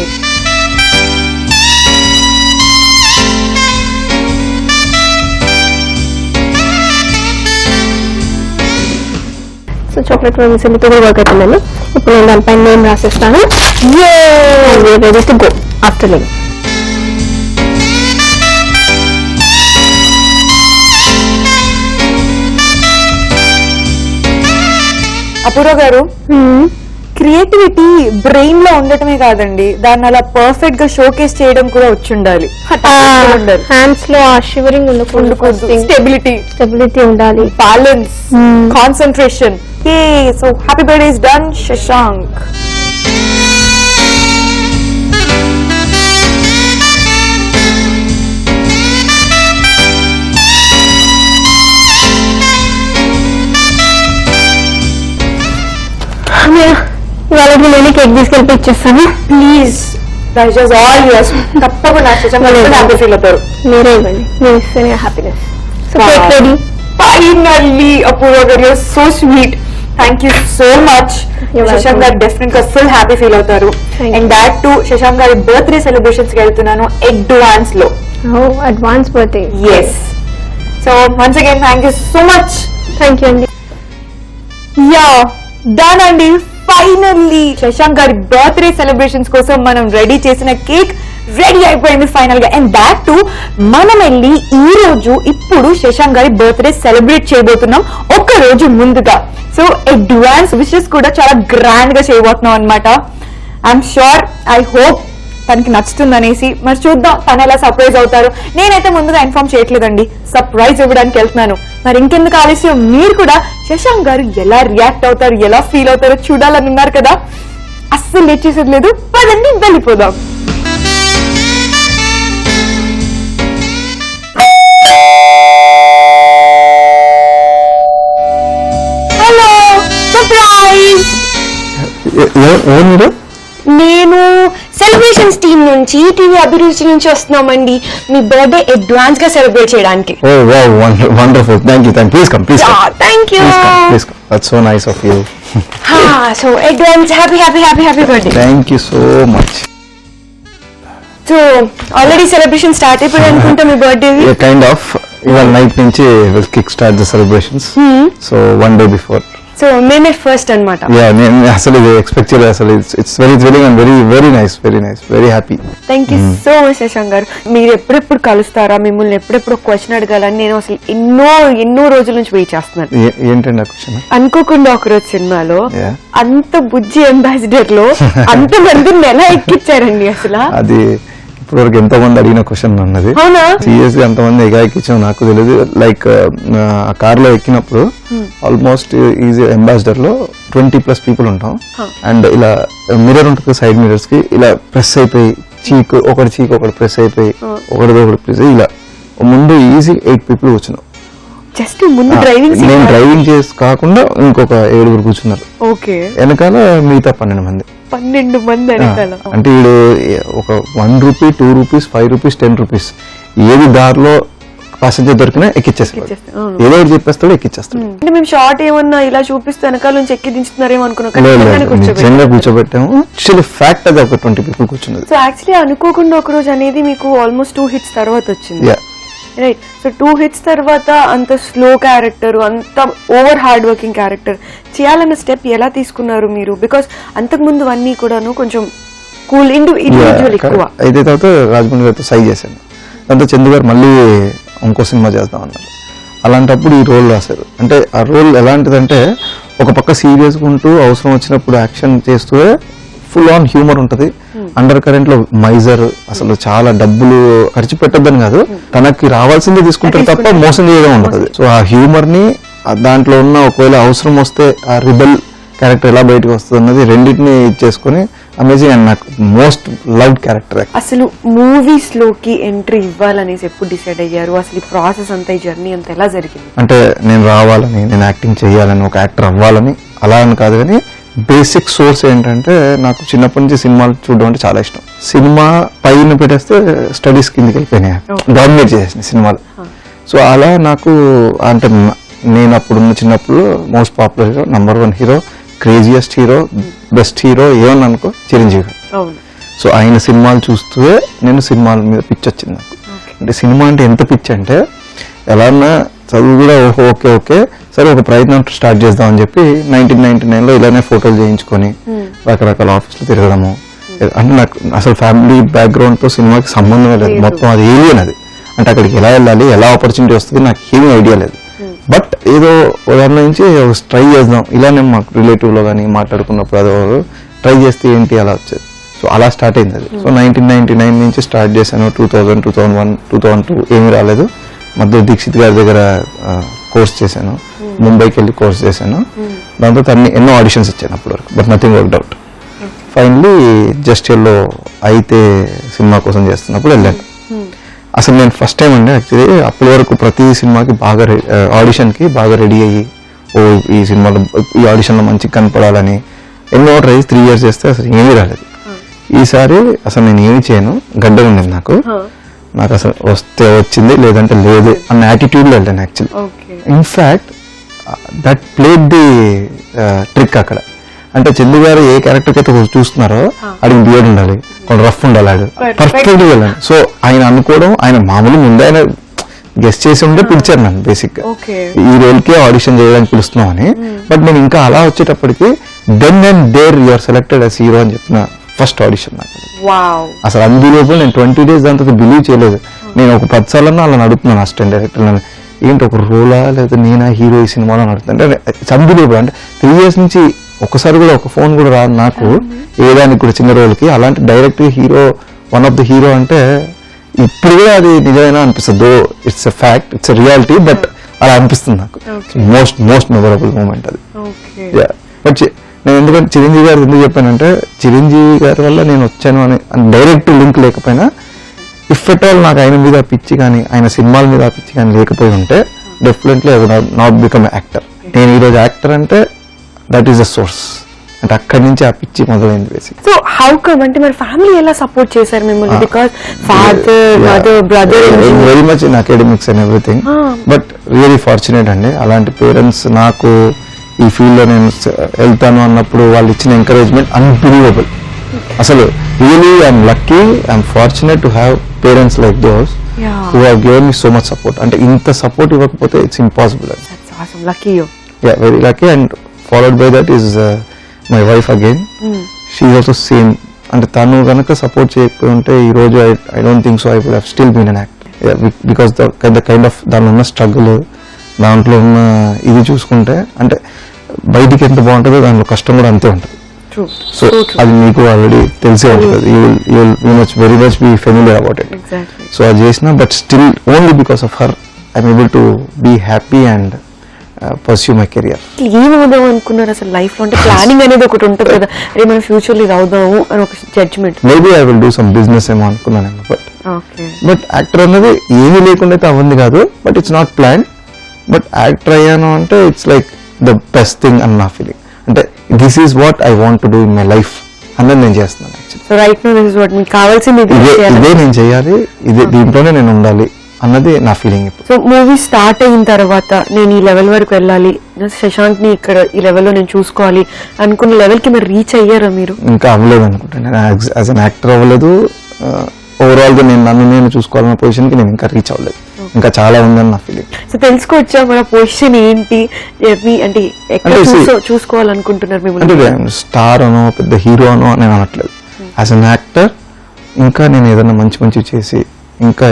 సో చాక్లెట్ వర్మిసెల్లితో కూడా వర్క్ అవుతుందండి. ఇప్పుడు నేను దానిపైన నేమ్ రాసేస్తాను. Ready to go after name. Apoorva garu, creativity brain లో ఉండటమే కాదండి, దాన్ని అలా పర్ఫెక్ట్ గా షోకేస్ చేయడం కూడా వచ్చి ఉండాలి. హ్యాండ్స్ లో ఆ షివరింగ్ ఉండకూడదు, స్టెబిలిటీ ఉండాలి, balance, concentration. So happy birthday is done Shashank. ఇవాళ నేను కేక్ తీసుకెళ్ళి ఇచ్చేస్తాను. Please, all yours. తప్పకుండా హ్యాపీ ఫీల్ అవుతారు. మీరే ఇవ్వండి, మీరు ఇస్తేనే happiness. So cake ready. Finally Apoorva garu, your so sweet. Thank you so much. Shashank garu definite గా ఫుల్ హ్యాపీ ఫీల్ అవుతారు. అండ్ దాట్ టు శశాంక్ గారి బర్త్డే సెలబ్రేషన్స్ కి వెళ్తున్నాను అడ్వాన్స్ లో. Advance birthday. Yes. So once again thank you so much. Thank you అండి. Yeah, done అండి. Finally Shashank గారి birthday celebrations కోసం మనం రెడీ చేసిన కేక్ రెడీ అయిపోయింది ఫైనల్ గా. అండ్ దాట్ టు మనం వెళ్ళి ఈ రోజు ఇప్పుడు శశాంక్ గారి బర్త్డే సెలబ్రేట్ చేయబోతున్నాం ఒక రోజు ముందుగా. సో అడ్వాన్స్ విషెస్ కూడా చాలా గ్రాండ్ గా చేయబోతున్నాం అనమాట. ఐఎమ్ షూర్, ఐ హోప్ తనకి నచ్చుతుంది అనేసి. మరి చూద్దాం తను ఎలా సర్ప్రైజ్ అవుతారు. నేనైతే ముందుగా ఇన్ఫార్మ్ చేయట్లేదండి, సర్ప్రైజ్ ఇవ్వడానికి వెళ్తున్నాను. మరి ఇంకెందుకు ఆలస్యం, మీరు కూడా శశాంక్ గారు ఎలా రియాక్ట్ అవుతారు, ఎలా ఫీల్ అవుతారో చూడాలని ఉన్నారు కదా. అస్సలు లేట్ చేసేది లేదు, పదండి వెళ్ళిపోదాం. సర్ప్రైజ్. నేను సెలబ్రేషన్స్ టీమ్ నుంచి టీవీ అభిరుచి నుంచి వస్తున్నామండి మీ బర్త్డే అడ్వాన్స్ గా సెలబ్రేట్ చేయడానికి. Oh wow, wonderful. Thank you. Please come. Thank you. Please come. That's so nice of you. So advance happy birthday. Thank you so much. So already celebration start అయిపోయి అనుకుంటా మీ birthday. Yeah, kind of. Ival night nunchi we'll kick start the celebrations. So one day before. So మేమే first అన్నమాట. Yeah, నేను అసలు expect చేయలేదు అసలు. It's very thrilling and very nice, very happy. Thank you so much Shashank గారు. మీరు ఎప్పుడెప్పుడు కలుస్తారా, మిమ్మల్ని ఎప్పుడెప్పుడు క్వశ్చన్ అడగాలని నేను అసలు ఎన్నో రోజుల నుంచి వెయిట్ చేస్తున్నాను. ఏంటండి ఆ క్వశ్చన్? అనుకోకుండా ఒకరోజు సినిమాలో Yeah. అంత బుజ్జి అంబాసిడర్ లో అంత మందిని ఎలా ఎక్కించారండి అసలు? అది ఇప్పటివరకు ఎంతో మంది అడిగిన క్వశ్చన్ అన్నది. అవునా? సీరియస్ గా ఎంతమంది ఎక్కించాం నాకు తెలియదు. లైక్ ఆ కార్ లో ఎక్కినప్పుడు ఆల్మోస్ట్ ఈజీ అంబాసిడర్ లో 20+ పీపుల్ ఉంటాం. అండ్ ఇలా మిర్రర్ ఉంటుంది సైడ్ మిర్రర్స్ కి, ఇలా ప్రెస్ అయిపోయి ఒకటి ప్రెస్ అయిపోయి ఒకటి ప్రెస్ అయ్యి ఇలా ముందు ఈజీ 8 పీపుల్ కూర్చున్నాం. జస్ట్ ముందు డ్రైవింగ్ నేను డ్రైవింగ్ చేసి కాకుండా ఇంకొక 7 కూర్చున్నారు. ఓకే. వెనకాల మిగతా 12 మంది. 12 మంది వెనకాల. అంటే వీడు ఒక 1 రూపీ, 2 రూపీస్, 5 రూపీస్, 10 రూపీస్ ఏది దారిలో ప్యాసింజర్ దొరికినా ఎక్కిచ్చేస్తాడు. ఏదో ఒకటి చెప్పేస్తాడు, ఎక్కిచ్చేస్తాడు. అంటే మేము షార్ట్ ఏమన్నా ఇలా చూపిస్తే వెనకాల నుంచి ఎక్కి దించుతున్నారేమో అనుకున్నాం. నిజంగా కూర్చోబెట్టాము. యాక్చువల్లీ ఫ్యాక్ట్ అది ఒక 20 పీపుల్ కూర్చున్నది. సో యాక్చువల్లీ అనుకోకుండా ఒక రోజు అనేది మీకు ఆల్మోస్ట్ 2 hits తర్వాత వచ్చింది. రైట్. సో 2 hits తర్వాత అంత స్లో క్యారెక్టర్, అంత ఓవర్ హార్డ్ వర్కింగ్ క్యారెక్టర్ చేయాలన్న స్టెప్ ఎలా తీసుకున్నారు మీరు? బికాస్ అంతకు ముందు అన్ని కూడాను కొంచెం కూల్ ఇండివిజువల్ ఎక్కువ. అయితే తర్వాత రాజమౌళి గారితో సై చేశాను. దాంతో చందు గారు మళ్ళీ ఇంకో సినిమా చేద్దాం అన్నారు. అలాంటప్పుడు ఈ రోల్ రాశారు. అంటే ఆ రోల్ ఎలాంటిదంటే ఒక పక్క సీరియస్గా ఉంటూ అవసరం వచ్చినప్పుడు యాక్షన్ చేస్తూ ఫుల్ ఆన్ హ్యూమర్ ఉంటది. అండర్ కరెంట్ లో మైజర్, అసలు చాలా డబ్బులు ఖర్చు పెట్టొద్దని కాదు, తనకి రావాల్సిందే తీసుకుంటారు తప్ప మోసం చేయడం ఉంటుంది. సో ఆ హ్యూమర్ ని దాంట్లో ఉన్న ఒకవేళ అవసరం వస్తే ఆ రిబెల్ క్యారెక్టర్ ఎలా బయటకు వస్తుంది అన్నది రెండింటిని చేసుకుని అమేజింగ్. అండ్ నాకు మోస్ట్ లవ్డ్ క్యారెక్టర్. అసలు మూవీస్ లోకి ఎంట్రీ ఇవ్వాలనేసి ఎప్పుడు డిసైడ్ అయ్యారు? అసలు ఈ ప్రాసెస్ అంతా, ఈ జర్నీ అంతా ఎలా జరిగింది? అంటే నేను రావాలని, నేను యాక్టింగ్ చేయాలని, ఒక యాక్టర్ అవ్వాలని అలా అని కాదు, కానీ బేసిక్ సోర్స్ ఏంటంటే నాకు చిన్నప్పటి నుంచి సినిమాలు చూడడం అంటే చాలా ఇష్టం. సినిమా పైన పెట్టేస్తే స్టడీస్ కిందకి వెళ్ళిపోయినాయి, డామినేట్ చేసేసిన సినిమాలు. సో అలా నాకు అంటే నేను అప్పుడున్న చిన్నప్పుడు most popular hero, number 1 hero, craziest hero, best hero ఏమన్నా అనుకో చిరంజీవి గారు. సో ఆయన సినిమాలు చూస్తూ నేను సినిమాల మీద పిచ్చి వచ్చింది నాకు. అంటే సినిమా అంటే ఎంత పిచ్చి అంటే ఎలా చదువు కూడా ఓకే సరే ఒక ప్రయత్నం స్టార్ట్ చేద్దాం అని చెప్పి 1999లో ఇలానే ఫోటోలు చేయించుకొని రకరకాల ఆఫీసులు తిరగడము. అంటే నాకు అసలు ఫ్యామిలీ బ్యాక్గ్రౌండ్ తో సినిమాకి సంబంధం లేదు, మొత్తం అది ఏలియన్. అది అంటే అక్కడికి ఎలా వెళ్ళాలి, ఎలా ఆపర్చునిటీ వస్తుంది నాకు ఏమీ ఐడియా లేదు. బట్ ఏదో ఉదాహరణ నుంచి ట్రై చేద్దాం ఇలానే మాకు రిలేటివ్ లో కానీ మాట్లాడుకున్నప్పుడు అదో ట్రై చేస్తే ఏంటి అలా వచ్చేది. సో అలా స్టార్ట్ అయింది అది. సో 1999 నుంచి స్టార్ట్ చేశాను. 2000, 2001, 2002 ఏమీ రాలేదు. మధ్య దీక్షిత్ గారి దగ్గర కోర్స్ చేశాను, ముంబైకి వెళ్ళి కోర్స్ చేశాను. దాంతో ఎన్నో ఆడిషన్స్ ఇచ్చాను అప్పటి వరకు, but nothing worked out. Finally just yellow అయితే సినిమా కోసం చేస్తున్నప్పుడు వెళ్ళాను. అసలు నేను ఫస్ట్ టైం అండి యాక్చువల్లీ. అప్పటి వరకు ప్రతి సినిమాకి బాగా ఆడిషన్కి బాగా రెడీ అయ్యి ఈ సినిమాలో ఈ ఆడిషన్లో మంచిగా కనపడాలని ఎన్నో ట్రై 3 years చేస్తే అసలు ఏమీ రాలేదు. ఈసారి అసలు నేను ఏమి చేయను, గడ్డ ఉండేది నాకు అసలు వస్తే వచ్చింది లేదంటే లేదు అన్న యాటిట్యూడ్లో వెళ్ళాను actually. In fact that played the trick అక్కడ. అంటే చందు గారు ఏ క్యారెక్టర్కి అయితే చూస్తున్నారో అడిగి బియర్డ్ ఉండాలి, కొంచెం రఫ్ ఉండాలి, ఆడు పర్ఫెక్ట్ వెళ్ళాను. సో ఆయన అనుకోవడం, ఆయన మామూలు ముందే ఆయన గెస్ట్ చేసి ఉంటే పిలిచారు నన్ను బేసిక్ గా ఈ రోల్ కి ఆడిషన్ చేయడానికి పిలుస్తున్నాం అని. బట్ నేను ఇంకా అలా వచ్చేటప్పటికి then and there you're selected as hero అని చెప్పిన ఫస్ట్ ఆడిషన్ నాకు. అసలు అందులోపు నేను 20 days దాంతో బిలీవ్ చేయలేదు. నేను ఒక 10 సార్లు అలా నడుపుతున్నాను అసిస్టెంట్ డైరెక్టర్ నన్ను, ఏంటి ఒక రోలా లేదా నేనా హీరో ఈ సినిమాలో నడుపుతాను అంటే చందులేపు. అంటే 3 years నుంచి ఒకసారి కూడా ఒక ఫోన్ కూడా రాదు నాకు ఏదానికి కూడా చిన్న రోల్కి. అలాంటి direct hero, one of the hero అంటే ఇప్పుడు కూడా అది నిజమైనా అనిపిస్తుంది. Though it's a fact, it's a reality, but అలా అనిపిస్తుంది నాకు. మోస్ట్ మెమొరబుల్ మూమెంట్ అది. బట్ నేను ఎందుకంటే చిరంజీవి గారు ఎందుకు చెప్పానంటే చిరంజీవి గారి వల్ల నేను వచ్చాను అని డైరెక్ట్ లింక్ లేకపోయినా, ఇఫ్ ఎట్ ఆల్ నాకు ఆయన మీద పిచ్చి కానీ ఆయన సినిమాల మీద పిచ్చి కానీ లేకపోయి ఉంటే definitely I would not become actor. నేను ఈరోజు యాక్టర్ అంటే దట్ ఈస్ ద సోర్స్. అంటే అక్కడి నుంచి ఆ పిచ్చి మొదలైంది బేసిక్. సో హౌ కమ్ అంటే మరి ఫ్యామిలీ ఎలా సపోర్ట్ చేశారు మిమ్మల్ని? Because father mother brother very much in academics and everything. But really fortunate అండి, అలాంటి పేరెంట్స్. నాకు ఈ ఫీల్డ్ లో నేను వెళ్తాను అన్నప్పుడు వాళ్ళు ఇచ్చిన ఎంకరేజ్మెంట్ అన్బిలీవబుల్. అసలు really I'm lucky, I'm fortunate to have parents like those who have given me so much support. అంటే ఇంత సపోర్ట్ ఇవ్వకపోతే it's impossible. Lucky you. Very lucky. And followed by that is my wife again. She is also same. అంటే తను కనుక support చేయకపోయి ఉంటే ఈ రోజు I don't think so I would have still been an actor. Because the kind of దానిలో ఉన్న struggle, దాంట్లో ఉన్న ఇది చూసుకుంటే అంటే బయటికి ఎంత బాగుంటుందో దాంట్లో కష్టం కూడా అంతే ఉంటుంది. సో అది మీకు ఆల్రెడీ తెలిసే ఉంటుంది. You much very much be familiar about it. So అది చేసిన, but still only because of her I'm able to be happy and pursue my career. ఏమవుదాం అనుకున్నారు అసలు లైఫ్ లో? అంటే ప్లానింగ్ అనేది ఒకటి ఉంటుంది కదా, అరే మనం ఫ్యూచర్ లో ఇది అవుదాము అని ఒక judgment. Maybe I will do some business ఏమో అనుకున్నాను. బట్ యాక్టర్ అన్నది ఏమీ లేకుండా అయితే అవ్వంది కాదు. But it's not plan. But actor అయ్యాను అంటే it's like the best thing అని నా ఫీలింగ్. అంటే this is what I want to do in my life అన్నది నేను చేస్తున్నాను. ఇదే నేను చేయాలి, ఇదే దీంట్లోనే నేను ఉండాలి అన్నది నా ఫీలింగ్. సో మూవీ స్టార్ట్ అయిన తర్వాత నేను ఈ లెవెల్ వరకు వెళ్ళాలి, శశాంక్ ని ఇక్కడ ఈ లెవెల్లో నేను చూసుకోవాలి అనుకున్న లెవెల్ కి మీరు రీచ్ అయ్యారా మీరు? ఇంకా అవ్వలేదు అనుకుంటాను. యాజ్ అన్ యాక్టర్ అవ్వలేదు. ఓవరాల్ గా నేను చూసుకోవాలన్న పొజిషన్ కి నేను ఇంకా రీచ్ అవ్వలేదు. ఇంకా చాలా ఉందని నా ఫీలింగ్. సో తెలుసుకోవచ్చా మన పొజిషన్ ఏంటి, అంటే ఎక్కడ చూసుకోవాలనుకుంటున్నారు మిమ్మల్ని? అంటే స్టార్ అనో పెద్ద హీరో అనో నేను అనట్లేదు. యాజ్ అన్ యాక్టర్ ఇంకా నేను ఏదైనా మంచి చేసి ఇంకా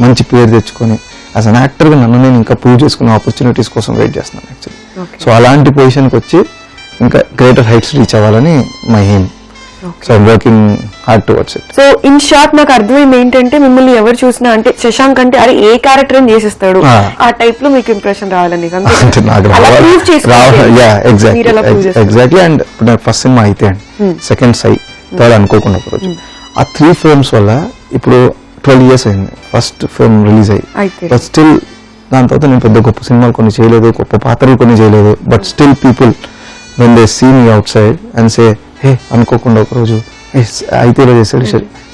మంచి పేరు తెచ్చుకొని యాజ్ అన్ యాక్టర్గా నన్ను నేను ఇంకా ప్రూవ్ చేసుకునే ఆపర్చునిటీస్ కోసం వెయిట్ చేస్తున్నాను యాక్చువల్లీ. సో అలాంటి పొజిషన్కి వచ్చి ఇంకా గ్రేటర్ హైట్స్ రీచ్ అవ్వాలని my aim. So I'm working hard towards it. So in short నాకు అర్థమైంది ఏంటంటే మిమ్మల్ని ఎవరు చూసినా అంటే శశాంక్ అంటే అరే ఏ క్యారెక్టర్ అని చేసేస్తాడు ఆ టైప్ లో మీకు ఇంప్రెషన్ రావాలని ఎగ్జాక్ట్లీ. అండ్ ఇప్పుడు నాకు ఫస్ట్ సినిమా అయితే అండి, సెకండ్ సై, థర్డ్ అనుకోకుండా ఒకరోజు ఆ 3 ఫిల్మ్స్ వల్ల ఇప్పుడు 12 years అయింది ఫస్ట్ ఫిల్మ్ రిలీజ్ అయ్యి. బట్ స్టిల్ దాని తర్వాత నేను పెద్ద గొప్ప సినిమాలు కొన్ని చేయలేదు, గొప్ప పాత్రలు కొన్ని చేయలేదు. But still people when they see me outside and say hey అనుకోకుండా ఒకరోజు ఐటీలో చేశాడు,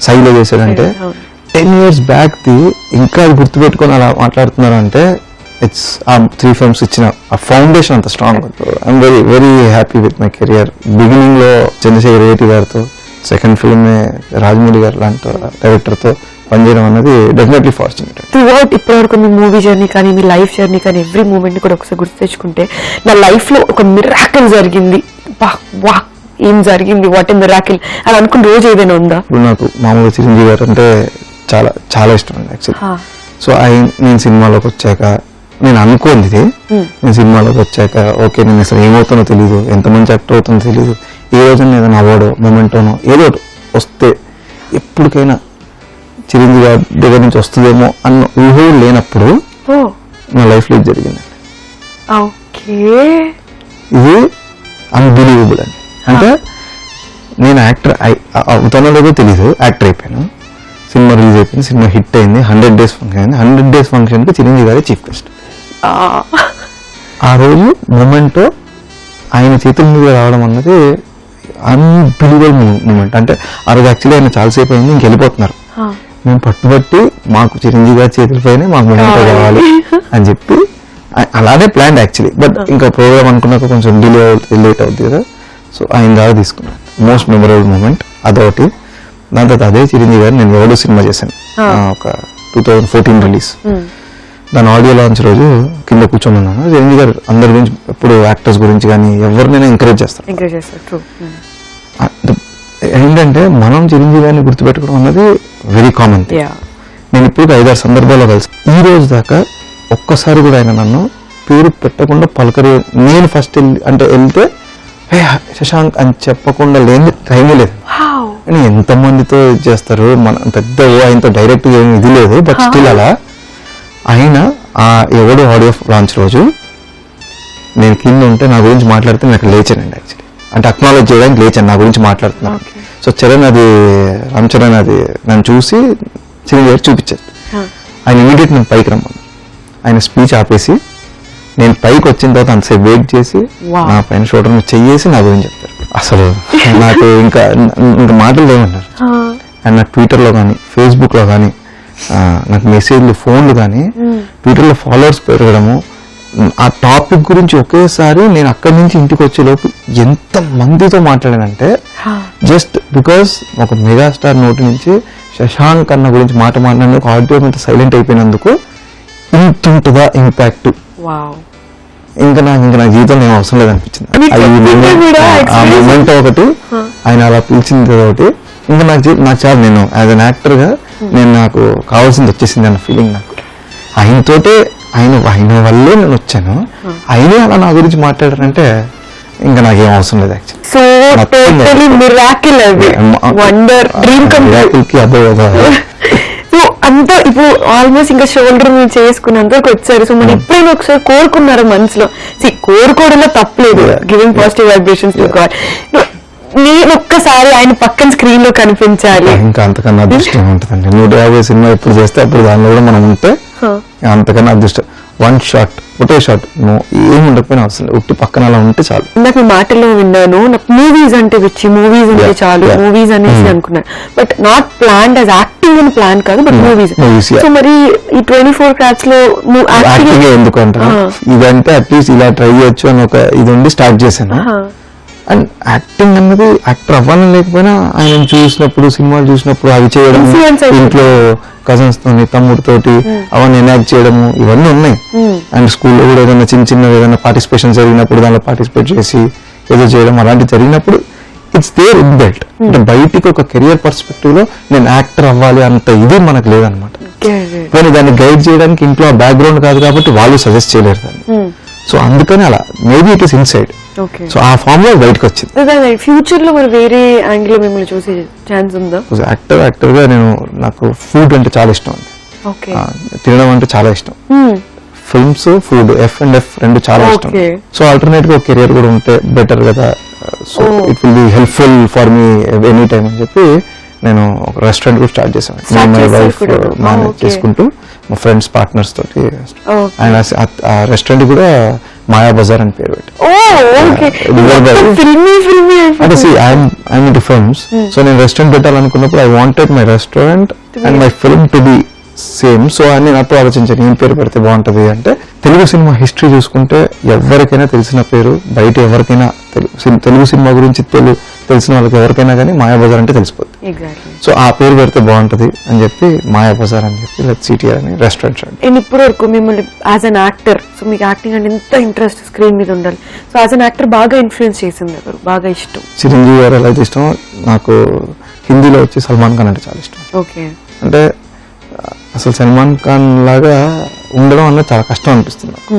సైలో చేశాడంటే 10 years బ్యాక్ ది ఇంకా అది గుర్తుపెట్టుకొని అలా మాట్లాడుతున్నారు అంటే ఇట్స్ ఆ 3 films ఇచ్చిన ఆ ఫౌండేషన్ అంత strong. I'm very very happy with my career. Beginning లో చంద్రశేఖర్ రెడ్డి గారితో, సెకండ్ ఫిల్మ్ రాజమౌళి గారు లాంటి డైరెక్టర్తో పనిచేయడం అన్నది డెఫినెట్లీ ఫార్చునేట్. త్రూఅవుట్ ఇప్పటివరకు మీ మూవీ జర్నీ కానీ మీ లైఫ్ జర్నీ కానీ ఎవ్రీ మూమెంట్ కూడా ఒకసారి గుర్తు తెచ్చుకుంటే నా లైఫ్ లో ఒక మిరాకిల్ జరిగింది, వా ఏం జరిగింది, వాట్ ఏ మిరాకిల్ అని అనుకున్న రోజు ఏదైనా ఉందా? ఇప్పుడు నాకు మామూలుగా చిరంజీవి గారు అంటే చాలా చాలా ఇష్టం అండి యాక్చువల్లీ. సో నేను సినిమాలోకి వచ్చాక నేను అనుకోంది, నేను సినిమాలోకి వచ్చాక ఓకే నేను అసలు ఏమవుతానో తెలియదు, ఎంత మంచి యాక్టర్ అవుతుందో తెలియదు, ఏ రోజున ఏదైనా అవార్డో మొమెంటోనో ఏదో వస్తే ఎప్పటికైనా చిరంజీవి గారి దగ్గర నుంచి వస్తుందేమో అన్న ఊహ లేనప్పుడు నా లైఫ్లో ఇది జరిగిందండి. ఇది అన్బిలీవబుల్ అండి. అంటే నేను యాక్టర్ అవుతానో లేదో తెలీదు, యాక్టర్ అయిపోయాను, సినిమా రిలీజ్ అయిపోయింది, సినిమా హిట్ అయింది, 100 days ఫంక్షన్ అయింది. 100 days ఫంక్షన్కి చిరంజీవి గారి చీఫ్ గెస్ట్. ఆ రోజు మూమెంట్ ఆయన చేతుల మీద రావడం అన్నది అన్బిలీవబుల్ మూమెంట్. అంటే ఆ రోజు యాక్చువల్లీ ఆయన చాలాసేపు అయింది, ఇంక వెళ్ళిపోతున్నారు. మేము పట్టుబట్టి మాకు చిరంజీవి గారి చేతులపైనే మాకు మూమెంట్ కావాలి అని చెప్పి అలానే ప్లాన్ యాక్చువల్లీ. బట్ ఇంకా ప్రోగ్రామ్ అనుకున్నాక కొంచెం లేట్ అవుతుంది కదా, సో ఆయన దాకా తీసుకున్నాను. మోస్ట్ మెమరబుల్ మూమెంట్ అదొకటి. దాని తర్వాత అదే చిరంజీవి గారు నేను ఎవడో సినిమా చేశాను, ఒక 2014 రిలీజ్. దాని ఆడియో లాంచ్ రోజు కింద కూర్చొని ఉన్నాను. చిరంజీవి గారు అందరి గురించి ఎప్పుడు యాక్టర్స్ గురించి కానీ ఎవరినైనా ఎంకరేజ్ చేస్తారు. ఏంటంటే మనం చిరంజీవి గారిని గుర్తుపెట్టుకోవడం అన్నది వెరీ కామన్. నేను ఇప్పుడు 5-6 సందర్భాల్లో కలిసి ఈ రోజు దాకా ఒక్కసారి కూడా ఆయన నన్ను పేరు పెట్టకుండా పలకరి, నేను ఫస్ట్ వెళ్తే హే శశాంక్ అని చెప్పకుండా లేని టైమే లేదు. అని ఎంతమందితో ఇది చేస్తారు, మన పెద్ద ఆయనతో డైరెక్ట్ ఏమి ఇది లేదు. బట్ స్టిల్ అలా ఆయన ఆ ఎవడో ఆడియో లాంచ్ రోజు నేను కింద ఉంటే నా గురించి మాట్లాడితే నాకు లేచానండి యాక్చువల్లీ. అంటే అక్నాలెడ్జ్ చేయడానికి లేచాను, నా గురించి మాట్లాడుతున్నాను. సో చరణ్ అది రామ్ చరణ్ అది నన్ను చూసి చిరంజీవి గారు చూపించారు. ఆయన ఇమీడియట్ నేను పైకి రమ్మను. ఆయన స్పీచ్ ఆపేసి నేను పైకి వచ్చిన తర్వాత అంతసేపు వెయిట్ చేసి నా పైన షోల్డర్ మీద చెయ్యేసి నా గురించి చెప్తారు. అసలు నాకు ఇంకా మాటలు లేవన్నారు. అండ్ నాకు ట్విట్టర్లో కానీ ఫేస్బుక్లో కానీ నాకు మెసేజ్లు ఫోన్లు కానీ ట్విట్టర్లో ఫాలోవర్స్ పెరగడము, ఆ టాపిక్ గురించి ఒకేసారి నేను అక్కడి నుంచి ఇంటికి వచ్చే లోపు ఎంత మందితో మాట్లాడానంటే జస్ట్ బికాస్ ఒక మెగాస్టార్ నోటి నుంచి శశాంక్ అన్న గురించి మాట్లాడినందుకు ఆడియో మీద సైలెంట్ అయిపోయినందుకు ఇంత ఉంటుందా ఇంపాక్ట్. ఇంకా నా జీవితంలో ఏం అవసరం లేదనిపించింది. ఆ మూమెంట్ ఒకటి, ఆయన అలా పిలిచింది ఒకటి, ఇంకా నాకు చాలా నేను యాజ్ అన్ యాక్టర్ గా నేను నాకు కావాల్సింది వచ్చేసింది అన్న ఫీలింగ్ నాకు. ఆయనతోటే ఆయన వల్లే నేను వచ్చాను, ఆయనే అలా నా గురించి మాట్లాడారంటే ఇంకా నాకేం అవసరం లేదు యాక్చువల్లీ. సో టోటలీ మిరాకిల్ అది, wonder, dream come true. So అంతా ఇప్పుడు ఆల్మోస్ట్ ఇంకా షోల్డర్ మీద చేసుకున్నంతకు వచ్చారు. సో మనం ఎప్పుడైనా ఒకసారి కోరుకున్నారు మనసులో, కోరుకోవడంలో తప్పలేదు, giving positive vibrations to God, నేను ఒక్కసారి ఆయన పక్కన స్క్రీన్ లో కనిపించాలి. ఇంకా అంతకన్నా అదృష్టం ఉంటుందండి. 150 సినిమా ఎప్పుడు చేస్తే అప్పుడు దానిలో కూడా మనం ఉంటే అంతకన్నా అదృష్టం. వన్ షాట్, ఒకటే షాట్, ఏమి ఉండకపోయినా అవసరం లేదు, ఉట్టి పక్కన అలా ఉంటే చాలు. ఇందాక మీ మాటల్లో విన్నాను, నాకు మూవీస్ అంటే పిచ్చి, మూవీస్ అంటే చాలు, మూవీస్ అనేసి అనుకున్నాను. But not plan as acting అని ప్లాన్ కాదు, బట్ మూవీస్. సో మరి ఈ 24 Crafts లో యాక్టింగ్ ఎందుకు అంటారు, ఇదంటే అట్లీస్ట్ ఇలా ట్రై చేయొచ్చు అని ఒక ఇది ఉండి స్టార్ట్ చేశాను. అండ్ యాక్టింగ్ అన్నది యాక్టర్ అవ్వాలని లేకపోయినా ఆయన చూసినప్పుడు, సినిమాలు చూసినప్పుడు అవి చేయడం, ఇంట్లో కజిన్స్ తోని, తమ్ముడితోటి అవన్నీ ఎనాక్ట్ చేయడము, ఇవన్నీ ఉన్నాయి. అండ్ స్కూల్లో కూడా ఏదైనా చిన్న ఏదైనా పార్టిసిపేషన్ జరిగినప్పుడు దానిలో పార్టిసిపేట్ చేసి ఏదో చేయడం అలాంటివి జరిగినప్పుడు ఇట్స్ దేర్ ఇన్ బెల్ట్. అంటే బయటికి ఒక కెరియర్ పర్స్పెక్టివ్ లో నేను యాక్టర్ అవ్వాలి అంత ఇది మనకు లేదనమాట. కానీ దాన్ని గైడ్ చేయడానికి ఇంట్లో ఆ బ్యాక్గ్రౌండ్ కాదు కాబట్టి వాళ్ళు సజెస్ట్ చేయలేరు దాన్ని. సో అందుకని అలా maybe it is inside. So ఆ ఫామ్ లో బయటకు వచ్చింది. ఫ్యూచర్ లో మరి వేరే యాంగిల్ లో మిమ్మల్ని చూసే ఛాన్స్ ఉందా? యాక్టర్ గా నాకు ఫుడ్ అంటే చాలా ఇష్టం అండి, తినడం అంటే చాలా ఇష్టం. ఫిల్మ్స్, ఫుడ్, F&F రెండు చాలా ఇష్టం. సో ఆల్టర్నేట్ గా కెరియర్ కూడా ఉంటే బెటర్ కదా, so it will be helpful for me any time అని చెప్పి నేను ఒక రెస్టారెంట్ కూడా స్టార్ట్ చేశాను. మై వైఫ్ మేనేజ్ చేసుకుంటూ మా ఫ్రెండ్స్ పార్ట్నర్స్ తోటి. ఆయన ఆ రెస్టారెంట్ కూడా మాయా బజార్ అని పేరు పెట్టి. అంటే ఐఎమ్ ఇంటూ ఫిల్మ్స్, సో నేను రెస్టారెంట్ పెట్టాలనుకున్నప్పుడు I wanted my restaurant and my film to be same. So అని నాతో ఆలోచించాను ఏం పేరు పెడితే బాగుంటది అంటే, తెలుగు సినిమా హిస్టరీ చూసుకుంటే ఎవరికైనా తెలిసిన పేరు, బయట ఎవరికైనా తెలుగు సినిమా గురించి తెలిసిన వాళ్ళకి ఎవరికైనా కానీ మాయాబజార్ అంటే తెలిసిపోతుంది. సో ఆ పేరు పెడితే బాగుంటది అని చెప్పి మాయాబజార్ అని చెప్పి లెట్స్ సిటీ అని రెస్టారెంట్. నేను ఇప్పటి వరకు మిమ్మల్ని యాజ్ అన్ యాక్టర్, సో మీకు యాక్టింగ్ అంటే ఎంత ఇంట్రెస్ట్, స్క్రీన్ మీద ఉండాలి, సో యాజ్ అన్ యాక్టర్ బాగా ఇన్ఫ్లుయెన్స్ చేసింది ఎవరు, బాగా ఇష్టం? చిరంజీవి గారు ఎలా ఇష్టం నాకు, హిందీలో వచ్చి సల్మాన్ ఖాన్ అంటే చాలా ఇష్టం. ఓకే. అంటే అసలు సల్మాన్ ఖాన్ లాగా ఉండడం అన్నది చాలా కష్టం అనిపిస్తుంది నాకు.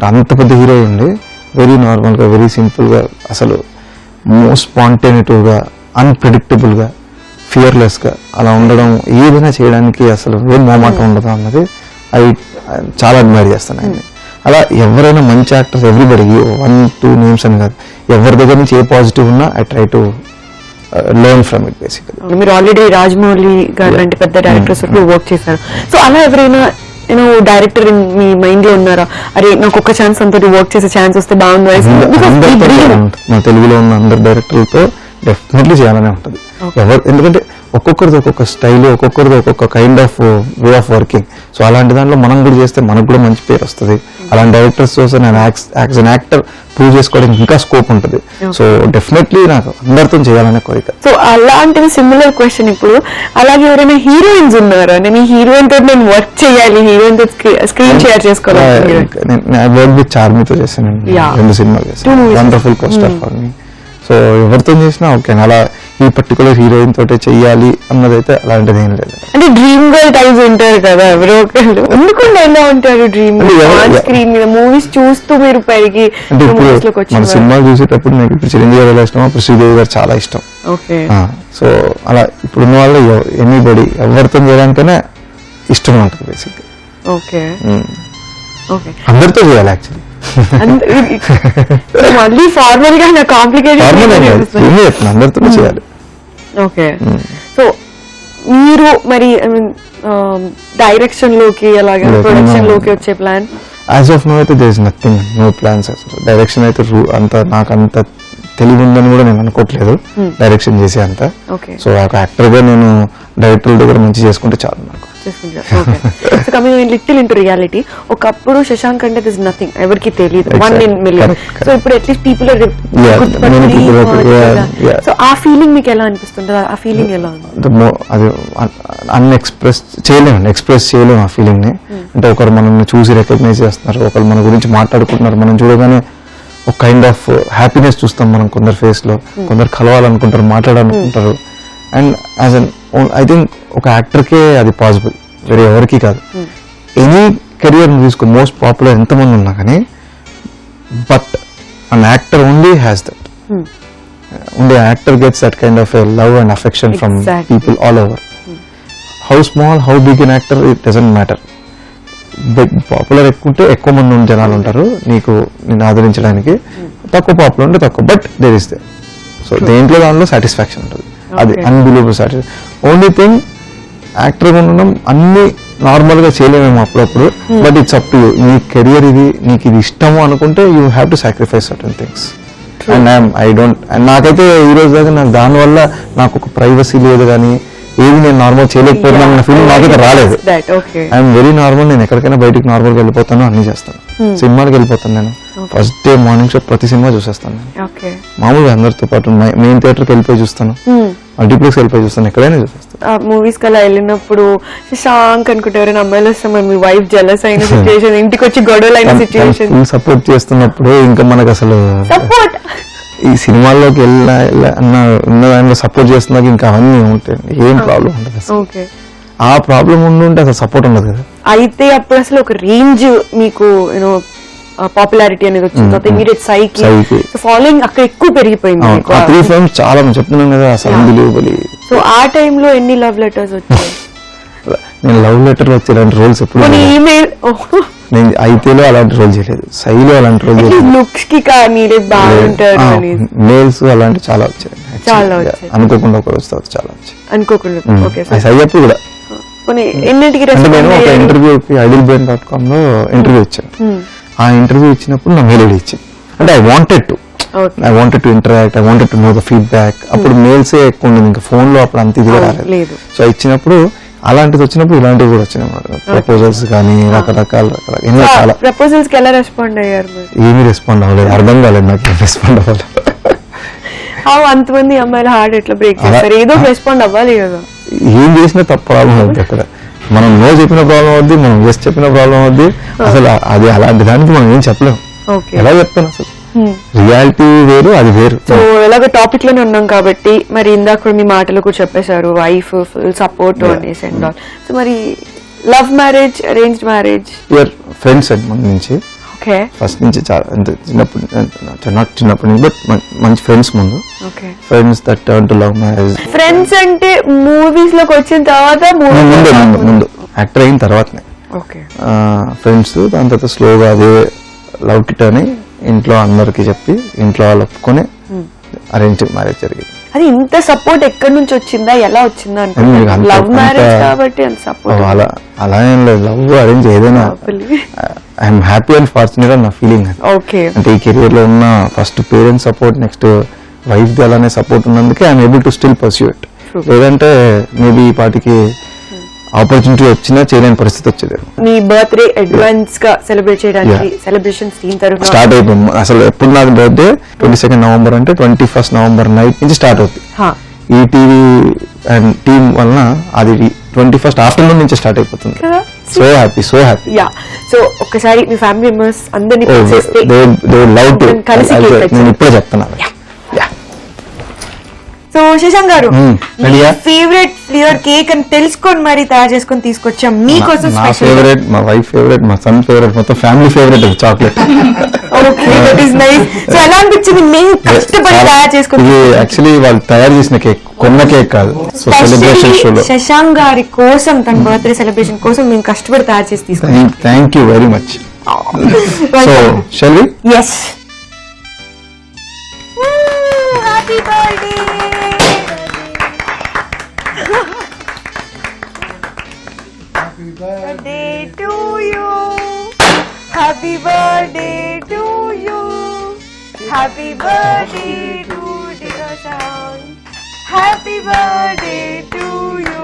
అంత పెద్ద హీరో ఉండి వెరీ నార్మల్ గా, వెరీ సింపుల్ గా, అసలు మోస్ట్ స్పాంటేనిటివ్ గా, అన్ప్రెడిక్టబుల్ గా, ఫియర్లెస్ గా అలా ఉండడం, ఏదైనా చేయడానికి అసలు ఏం మొహమాటం ఉండదు అన్నది అవి చాలా అడ్మైర్ చేస్తాను ఆయన్ని. అలా ఎవరైనా మంచి యాక్టర్స్, ఎవ్రీబడి 1-2 నేమ్స్ అని కాదు, ఎవరి దగ్గర నుంచి ఏ పాజిటివ్ ఉన్నా I try to learn from it basically. మీరు ఆల్రెడీ రాజమౌళి గారు లాంటి పెద్ద డైరెక్టర్స్ వర్క్ చేశారు. సో అలా ఎవరైనా డైరెక్టర్ మీ మైండ్ లో ఉన్నారా, అరే నాకు ఒక ఛాన్స్ అంతా వర్క్ చేసే ఛాన్స్ వస్తే బాగుంది? మా తెలుగులో ఉన్న అందరు డైరెక్టర్లతో డెఫినెట్లీ చేయాలనే ఉంటుంది. ఎందుకంటే ఒక్కొక్కరిది ఒక్కొక్క స్టైల్, ఒక్కొక్కరిది ఒక్కొక్క kind of way of working. So అలాంటి దాంట్లో మనం కూడా చేస్తే మనకు కూడా మంచి పేరు వస్తుంది. అలాంటి డైరెక్టర్స్ కోసం నేను యాజ్ అన్ యాక్టర్ ప్రూవ్ చేసుకోవడానికి ఇంకా స్కోప్ ఉంటుంది. సో డెఫినెట్లీ నాకు అందరితో చేయాలనే కోరిక. సో అలాంటిది సిమిలర్ క్వశ్చన్ ఇప్పుడు, అలాగే ఎవరైనా హీరోయిన్స్ ఉన్నారా, నేను ఈ హీరోయిన్ తోటి నేను వర్క్ చేయాలి, హీరోయిన్ తో స్క్రీన్ షేర్ చేసుకోవాలి? వర్క్ విత్ చార్మితో చేశాను, 2 సినిమాలు చేశాను, wonderful co-star for me. So ఎవరితో చేసినా ఓకే, అలా ఈ పర్టికులర్ హీరోయిన్ తోటే చెయ్యాలి అన్నదైతే అలాంటిది ఏం లేదు. అంటే డ్రీమ్ గర్ల్ టైప్స్ ఉంటారు కదా ఎవరో ఒకళ్ళు, ఎందుకంటే ఎలా ఉంటారు డ్రీమ్ స్క్రీన్ మీద మూవీస్ చూస్తూ మీరు పెరిగి? అంటే ఇప్పుడు మన సినిమా చూసేటప్పుడు నాకు ఇప్పుడు చిరంజీవి గారు ఎలా ఇష్టం, అప్పుడు శ్రీదేవి గారు చాలా ఇష్టం. ఓకే. సో అలా ఇప్పుడున్న వాళ్ళు ఎనీబడి ఎవరితో చేయడానికైనా ఇష్టం ఉంటుంది బేసిక్. ఓకే. అందరితో చేయాలి యాక్చువల్లీ. మళ్ళీ ఫార్మల్ గా కాంప్లికేటెడ్ అందరితో చేయాలి. ఓకే. సో మీరు మరి డైరెక్షన్ లోకి అలాగే ప్రొడక్షన్ లోకి వచ్చే ప్లాన్? యాజ్ ఆఫ్ నో అయితే there is nothing, no plans అసలు. డైరెక్షన్ అయితే నాకు అంత తెలివి ఉందని కూడా నేను అనుకోవట్లేదు డైరెక్షన్ చేసే అంత. సో ఒక యాక్టర్గా నేను డైరెక్టర్ దగ్గర మంచి చేసుకుంటే చాలు నాకు. కమింగ్ లిటిల్ ఇంటూ రియాలిటీ, ఒకప్పుడు శశాంక్ అంటే దిస్ నథింగ్, ఎవరికి తెలియదు, 1 in million. సో ఇప్పుడు అట్లీస్ట్ పీపుల్ సో ఆ ఫీలింగ్ మీకు ఎలా అనిపిస్తుంది? ఆ ఫీలింగ్ ఎలా ఉంది? అది ఎక్స్ప్రెస్ చేయలేము ఆ ఫీలింగ్ ని. అంటే ఒకరు మనల్ని చూసి రికగ్నైజ్ చేస్తున్నారు, ఒకరు మన గురించి మాట్లాడుకుంటున్నారు, మనం చూడగానే ఒక కైండ్ ఆఫ్ హ్యాపీనెస్ చూస్తాం మనం కొందరు ఫేస్ లో. కొందరు కలవాలనుకుంటారు, మాట్లాడాలనుకుంటారు. And as an I think ఒక యాక్టర్కే అది పాసిబుల్, వేరే ఎవరికి కాదు. ఎనీ కెరియర్ తీసుకో, మోస్ట్ పాపులర్ ఎంతమంది ఉన్నా కానీ, but an actor only has that. Only actor gets that kind of a love and affection from people all over. How small, how big an actor, it doesn't matter. Popular ఎక్కువ ఉంటే ఎక్కువ మంది జనాలు ఉంటారు నేను ఆదరించడానికి, తక్కువ పాపులర్ ఉంటే తక్కువ, but there is they. So దేంట్లో దానిలో సాటిస్ఫాక్షన్ ఉంటుంది, అది unbelievable satisfaction. Only thing actor ఉండడం అన్ని నార్మల్ గా చేయలేమేమో అప్పుడప్పుడు, but it's up to you. నీ కెరియర్ ఇది, నీకు ఇది ఇష్టము అనుకుంటే you have to sacrifice certain things. And and నాకైతే ఈ రోజు దాకా నాకు దానివల్ల నాకు ఒక ప్రైవసీ లేదు, కానీ ఏది నేను నార్మల్ చేయలేకపోతున్నాను అన్న ఫీలింగ్ నాకైతే రాలేదు. I'm very normal. నేను ఎక్కడికైనా బయటికి నార్మల్గా వెళ్ళిపోతాను, అన్ని చేస్తాను. సినిమాలకు వెళ్ళిపోతాను నేను, ఫస్ట్ డే మార్నింగ్ షో ప్రతి సినిమా చూసేస్తాను నేను. మామూలుగా అందరితో పాటు మెయిన్ థియేటర్కి వెళ్ళిపోయి చూస్తాను, మల్టీప్లెక్స్ వెళ్ళిపోయి చూస్తాను, ఎక్కడైనా చూసేస్తాను. మూవీస్ కలా వెళ్ళినప్పుడు శశాంక్ అనుకుంటే ఎవరైనా అమ్మాయిలు వస్తే మీ వైఫ్ జెలస్ అయిన సిచ్యువేషన్, ఇంటికి వచ్చి గొడవలు అయిన సిచ్యువేషన్, సపోర్ట్ చేస్తున్నప్పుడు ఇంకా మనకు అసలు సపోర్ట్ ఈ సినిమాల్లోకి ఉన్న దాంట్లో సపోర్ట్ చేస్తున్నాక ఇంకా అవన్నీ ఉంటాయి, ఏం ప్రాబ్లం ఉండదు అసలు. ఆ ప్రాబ్లం ఉంటే అసలు సపోర్ట్ ఉండదు కదా. అయితే అప్పుడు అసలు ఒక రేంజ్ మీకు యూనో పాపులారిటీ అనేది వచ్చింది, ఇమీడియట్ సైకి ఫాలోయింగ్ అక్కడ ఎక్కువ పెరిగిపోయింది. 3 films చాలా చెప్తున్నాను కదా అసలు అన్బిలీవబుల్. సో ఆ టైంలో ఎన్ని లవ్ లెటర్స్ వచ్చాయి? నేను లవ్ లెటర్ వచ్చేలాంటి రోల్స్ ఎప్పుడు ఈమెయిల్ నేను అయితేలో అలాంటి రోల్ చేయలేదు, సైలో అలాంటి రోల్ చేయలేదు, లుక్స్ కి కానీ బాగుంటారు మేల్స్ అలాంటి చాలా వచ్చాయి. అనుకోకుండా ఒక రోజు తర్వాత చాలా వచ్చాయి, అనుకోకుండా. సై అప్పుడు కూడా ఎన్నింటికి నేను ఒక ఇంటర్వ్యూకి idlebrain.com లో ఇంటర్వ్యూ ఇచ్చాను. ఆ ఇంటర్వ్యూ ఇచ్చినప్పుడు నా మెయిల్ ఐడి ఇచ్చింది. అంటే I wanted to interact, I wanted to know the feedback. అప్పుడు మెయిల్సే ఎక్కువ ఉండేది, ఇంకా ఫోన్ లో అప్పుడు అంత ఇదిగా రాలేదు. సో ఇచ్చినప్పుడు అలాంటిది వచ్చినప్పుడు ఇలాంటివి కూడా వచ్చినాయి, ప్రపోజల్స్ కానీ రకరకాల ఎన్నో చాలా. ప్రపోజల్స్ కి ఎలా రెస్పాండ్ అయ్యారు? ఏమీ రెస్పాండ్ అవ్వలేదు, అర్థం కాలేదు నాకు ఏం రెస్పాండ్ అవ్వాలి. అంతమంది అమ్మాయిల హార్ట్ ఎట్లా బ్రేక్ చేస్తారు? ఏదో రెస్పాండ్ అవ్వాలి కదా. ఏం చేసినా తప్ప ప్రాబ్లం అవుద్ది అక్కడ. మనం నో చెప్పిన ప్రాబ్లం అవుద్ది, మనం ఎస్ చెప్పిన ప్రాబ్లం అవుద్ది. అసలు అది అలాంటి దానికి మనం ఏం చెప్పలేము. ఎలా చెప్తాను అసలు? రియాలిటీ వేరు, అది వేరు. సో ఎలాగో టాపిక్ లోనే ఉన్నాం కాబట్టి, మరి ఇందాక కూడా మీ మాటలు కూడా చెప్పేశారు, వైఫ్ ఫుల్ సపోర్ట్ అనేసి అండ్ ఆల్. సో మరి love marriage, arranged marriage? Friends అండి ముందు నుంచి, ఫస్ట్ నుంచి చాలా చిన్నప్పటి నుంచి, బట్ మంచి ఫ్రెండ్స్ ముందు. Friends that turn to love marriage. Friends అంటే మూవీస్ లోకి వచ్చిన తర్వాత ముందు యాక్టర్ అయిన తర్వాతనే ఫ్రెండ్స్. దాని తర్వాత స్లోగా అదే లవ్ కిట్ అని ఇంట్లో అందరికి చెప్పి ఇంట్లో వాళ్ళు ఒప్పుకొని అరేంజ్ మ్యారేజ్ జరిగింది. అది ఇంత సపోర్ట్ ఎక్కడి నుంచి వచ్చిందా, ఎలా వచ్చిందా? లవ్ మ్యారేజ్ కాబట్టి అంత సపోర్ట్ అలా ఏం లేదు. లవ్ అరేంజ్ ఏదైనా ఐఎమ్ హ్యాపీ అండ్ ఫార్చునేట్ అని నా ఫీలింగ్. అంటే ఈ కెరియర్ లో ఉన్న first parents support, next wife ది అలానే సపోర్ట్ ఉన్నందుకే I'm able to still pursue it. లేదంటే మేబీ ఈ పాటికి ఆపర్చునిటీ వచ్చినా చేయలేని పరిస్థితి వచ్చేది. మీ బర్త్డే అడ్వాన్స్ గా సెలబ్రేట్ చేయడానికి సెలబ్రేషన్స్ టీమ్ తరఫున స్టార్ట్ అయిపోయింది. అసలు ఎప్పుడు నాకు బర్త్డే 22 నవంబర్ అంటే 21 నవంబర్ నైట్ నుంచి స్టార్ట్ అవుతుంది. ఈ టీవీ అండ్ టీమ్ వలన అది 21 ఆఫ్టర్నూన్ నుంచి స్టార్ట్ అయిపోతుంది. So happy, so happy. So ఒక్కసారి మీ ఫ్యామిలీ మెంబర్స్ అందరినీ నేను ఇప్పుడే చెప్తున్నాను. సో శశాంక్ గారు, ఫేవరెట్ ఫ్లేవర్ కేక్ అని తెలుసుకొని మరి తయారు చేసుకొని తీసుకొచ్చాం మీకోసం. మా ఫేవరెట్, మా వైఫ్ ఫేవరెట్, మా సన్ ఫేవరెట్, మొత్తం ఫ్యామిలీ ఫేవరెట్ చాక్లెట్. సో ఎలా అనిపించింది మేము కష్టపడి తయారు చేసుకుని? ఇది యాక్చువల్లీ వాళ్ళు తయారు చేసిన కేక్, కొన్న కేక్ కాదు. సో సెలబ్రేషన్ షోలో శశాంక్ గారి కోసం, తన బర్త్డే సెలబ్రేషన్ కోసం మేము కష్టపడి తయారు చేసి తీసుకున్నాం. Thank you very much. So shall we? yes. Happy birthday. Happy birthday to you. Happy Happy birthday to you. Happy birthday to dear Shashank. Happy birthday to you.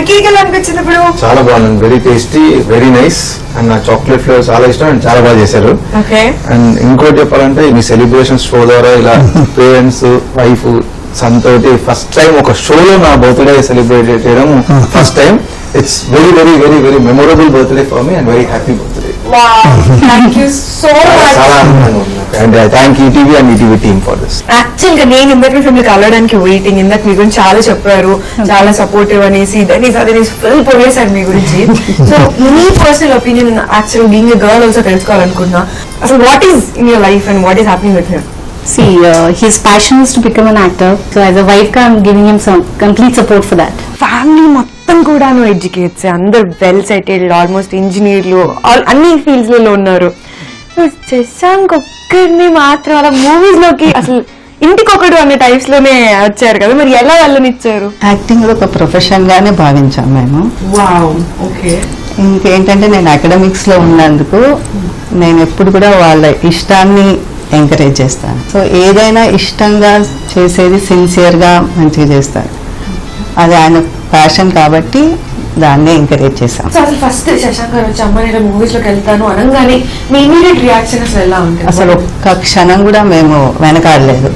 Cake ఎలా అనిపించింది ఇప్పుడు? చాలా బాగుంది, very tasty, very nice. And నా chocolate flavour చాలా ఇష్టం and చాలా బాగా చేశారు. అండ్ ఇంకోటి చెప్పాలంటే మీ సెలబ్రేషన్ షో ద్వారా ఇలా పేరెంట్స్ వైఫ్ సంతోటి ఫస్ట్ టైం ఒక షోలో నా బర్త్డే సెలబ్రేట్ చేయడం first time. It's very very very very memorable birthday for me and very happy birthday. Thank you so much. చాలా ఆనందంగా ఉంది and I thank ETV and ETV team for this. Actual గా నేను ఇందాక మిమ్మల్ని కలవడానికి waiting. ఇందాక మీ గురించి చాలా చెప్పారు, చాలా సపోర్టివ్ అనేసి అదే ఫుల్ పొగేశారు మీ గురించి. సో మీ personal opinion actual being a girl also తెలుసుకోవాలనుకున్నా. అసలు what is in your life and what is happening with him? See, his passion is to become an actor. So as a wife, I'm giving him some complete support for that. Family మొత్తం కూడాను educates, అందరు well settled, almost ఇంజనీర్లు, అన్ని fields లలో ఉన్నారు. So Shashank ఒక్కరిని మాత్రం అలా మూవీస్ లోకి అసలు ఇంటికొకడు అనే టైప్స్ లోనే వచ్చారు కదా, మరి ఎలా వెళ్ళనిచ్చారు? యాక్టింగ్ ఒక ప్రొఫెషన్ గానే భావించాం మేము. Wow, okay. ఇంకేంటంటే నేను అకాడమిక్స్ లో ఉన్నందుకు నేను ఎప్పుడు కూడా వాళ్ళ ఇష్టాన్ని ఎంకరేజ్ చేస్తాను. సో ఏదైనా ఇష్టంగా చేసేది సిన్సియర్ గా మంచిగా చేస్తాను. అది ఆయన ప్యాషన్ కాబట్టి దాన్ని ఎంకరేజ్ చేశాం. సో అసలు ఫస్ట్ శశాంక్ గారు వచ్చి అమ్మ నేను మూవీస్ లోకి వెళ్తాను అనగానే మీ ఇమీడియట్ రియాక్షన్ అసలు ఎలా ఉంటుంది? అసలు ఒక్క క్షణం కూడా మేము వెనకాడలేదు,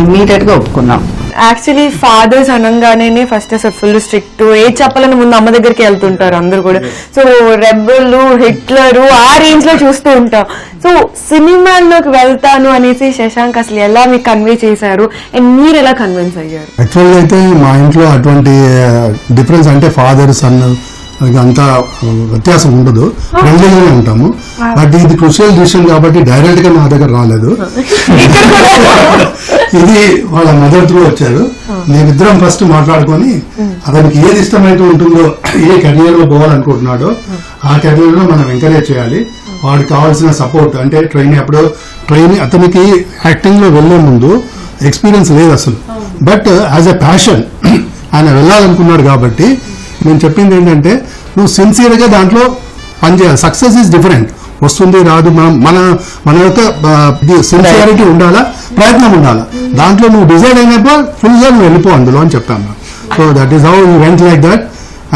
ఇమ్మీడియట్ గా ఒప్పుకున్నాం. యాక్చువల్లీ ఫాదర్స్ అనగానే ఫస్ట్ అసలు ఫుల్ స్ట్రిక్ట్, ఏ చెప్పాలని ముందు అమ్మ దగ్గరికి వెళ్తుంటారు అందరు కూడా. సో రెబెల్, హిట్లర్ ఆ రేంజ్ లో చూస్తూ ఉంటాం. సో సినిమాల్లోకి వెళ్తాను అనేసి శశాంక్ అసలు ఎలా మీకు కన్వే చేశారు అండ్ మీరు ఎలా కన్విన్స్ అయ్యారు? యాక్చువల్గా అయితే మా ఇంట్లో అటువంటి డిఫరెన్స్ అంటే ఫాదర్ సన్ అంత వ్యత్యాసం ఉండదు, ఫ్రెండ్లీగానే ఉంటాము. బట్ ఇది క్రూషియల్ డిసిషన్ కాబట్టి డైరెక్ట్ గా నా దగ్గర రాలేదు, ఇది వాళ్ళ మదర్ త్రూ వచ్చారు. మేమిద్దరం ఫస్ట్ మాట్లాడుకొని అతనికి ఏది ఇష్టమైతే ఉంటుందో, ఏ కెరియర్ లో పోవాలనుకుంటున్నాడో ఆ కెరియర్ లో మనం ఎంకరేజ్ చేయాలి. వాడికి కావాల్సిన సపోర్ట్ అంటే ట్రైనింగ్ అతనికి యాక్టింగ్ లో వెళ్లే ముందు ఎక్స్పీరియన్స్ లేదు అసలు, బట్ యాజ్ ఎ ప్యాషన్ ఆయన వెళ్ళాలనుకున్నాడు కాబట్టి నేను చెప్పింది ఏంటంటే నువ్వు సిన్సియర్ గా దాంట్లో పనిచేయాలి. సక్సెస్ ఈజ్ డిఫరెంట్, వస్తుంది రాదు, మన యొక్క సిన్సియారిటీ ఉండాలా, ప్రయత్నం ఉండాలా. దాంట్లో నువ్వు డిసైడ్ అయినప్పుడు ఫుల్ గా నువ్వు వెళ్ళిపో అందులో అని చెప్తాను. So that is how you went like that.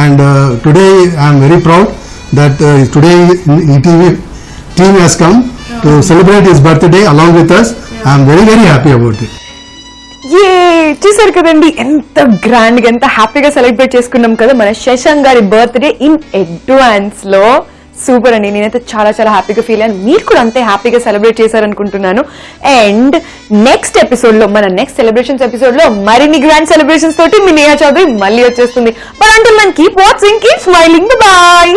And today I'm very proud that today ETV team has come to celebrate his birthday along with us. I am very very happy about it. చూసారు కదండి ఎంత grand గా ఎంత హ్యాపీగా celebrate చేసుకున్నాం కదా మన శశాంక్ గారి బర్త్డే ఇన్ అడ్వాన్స్ లో. సూపర్ అండి, నేనైతే చాలా చాలా హ్యాపీగా ఫీల్ అయ్యాను, మీరు కూడా అంతే హ్యాపీగా సెలబ్రేట్ చేశారనుకుంటున్నాను. అండ్ నెక్స్ట్ ఎపిసోడ్ లో మన నెక్స్ట్ సెలబ్రేషన్స్ ఎపిసోడ్ లో మరిన్ని గ్రాండ్ సెలబ్రేషన్స్ తోటి మీ నేహా చౌదరి మళ్ళీ వచ్చేస్తుంది. But until then keep watching, keep smiling, bye.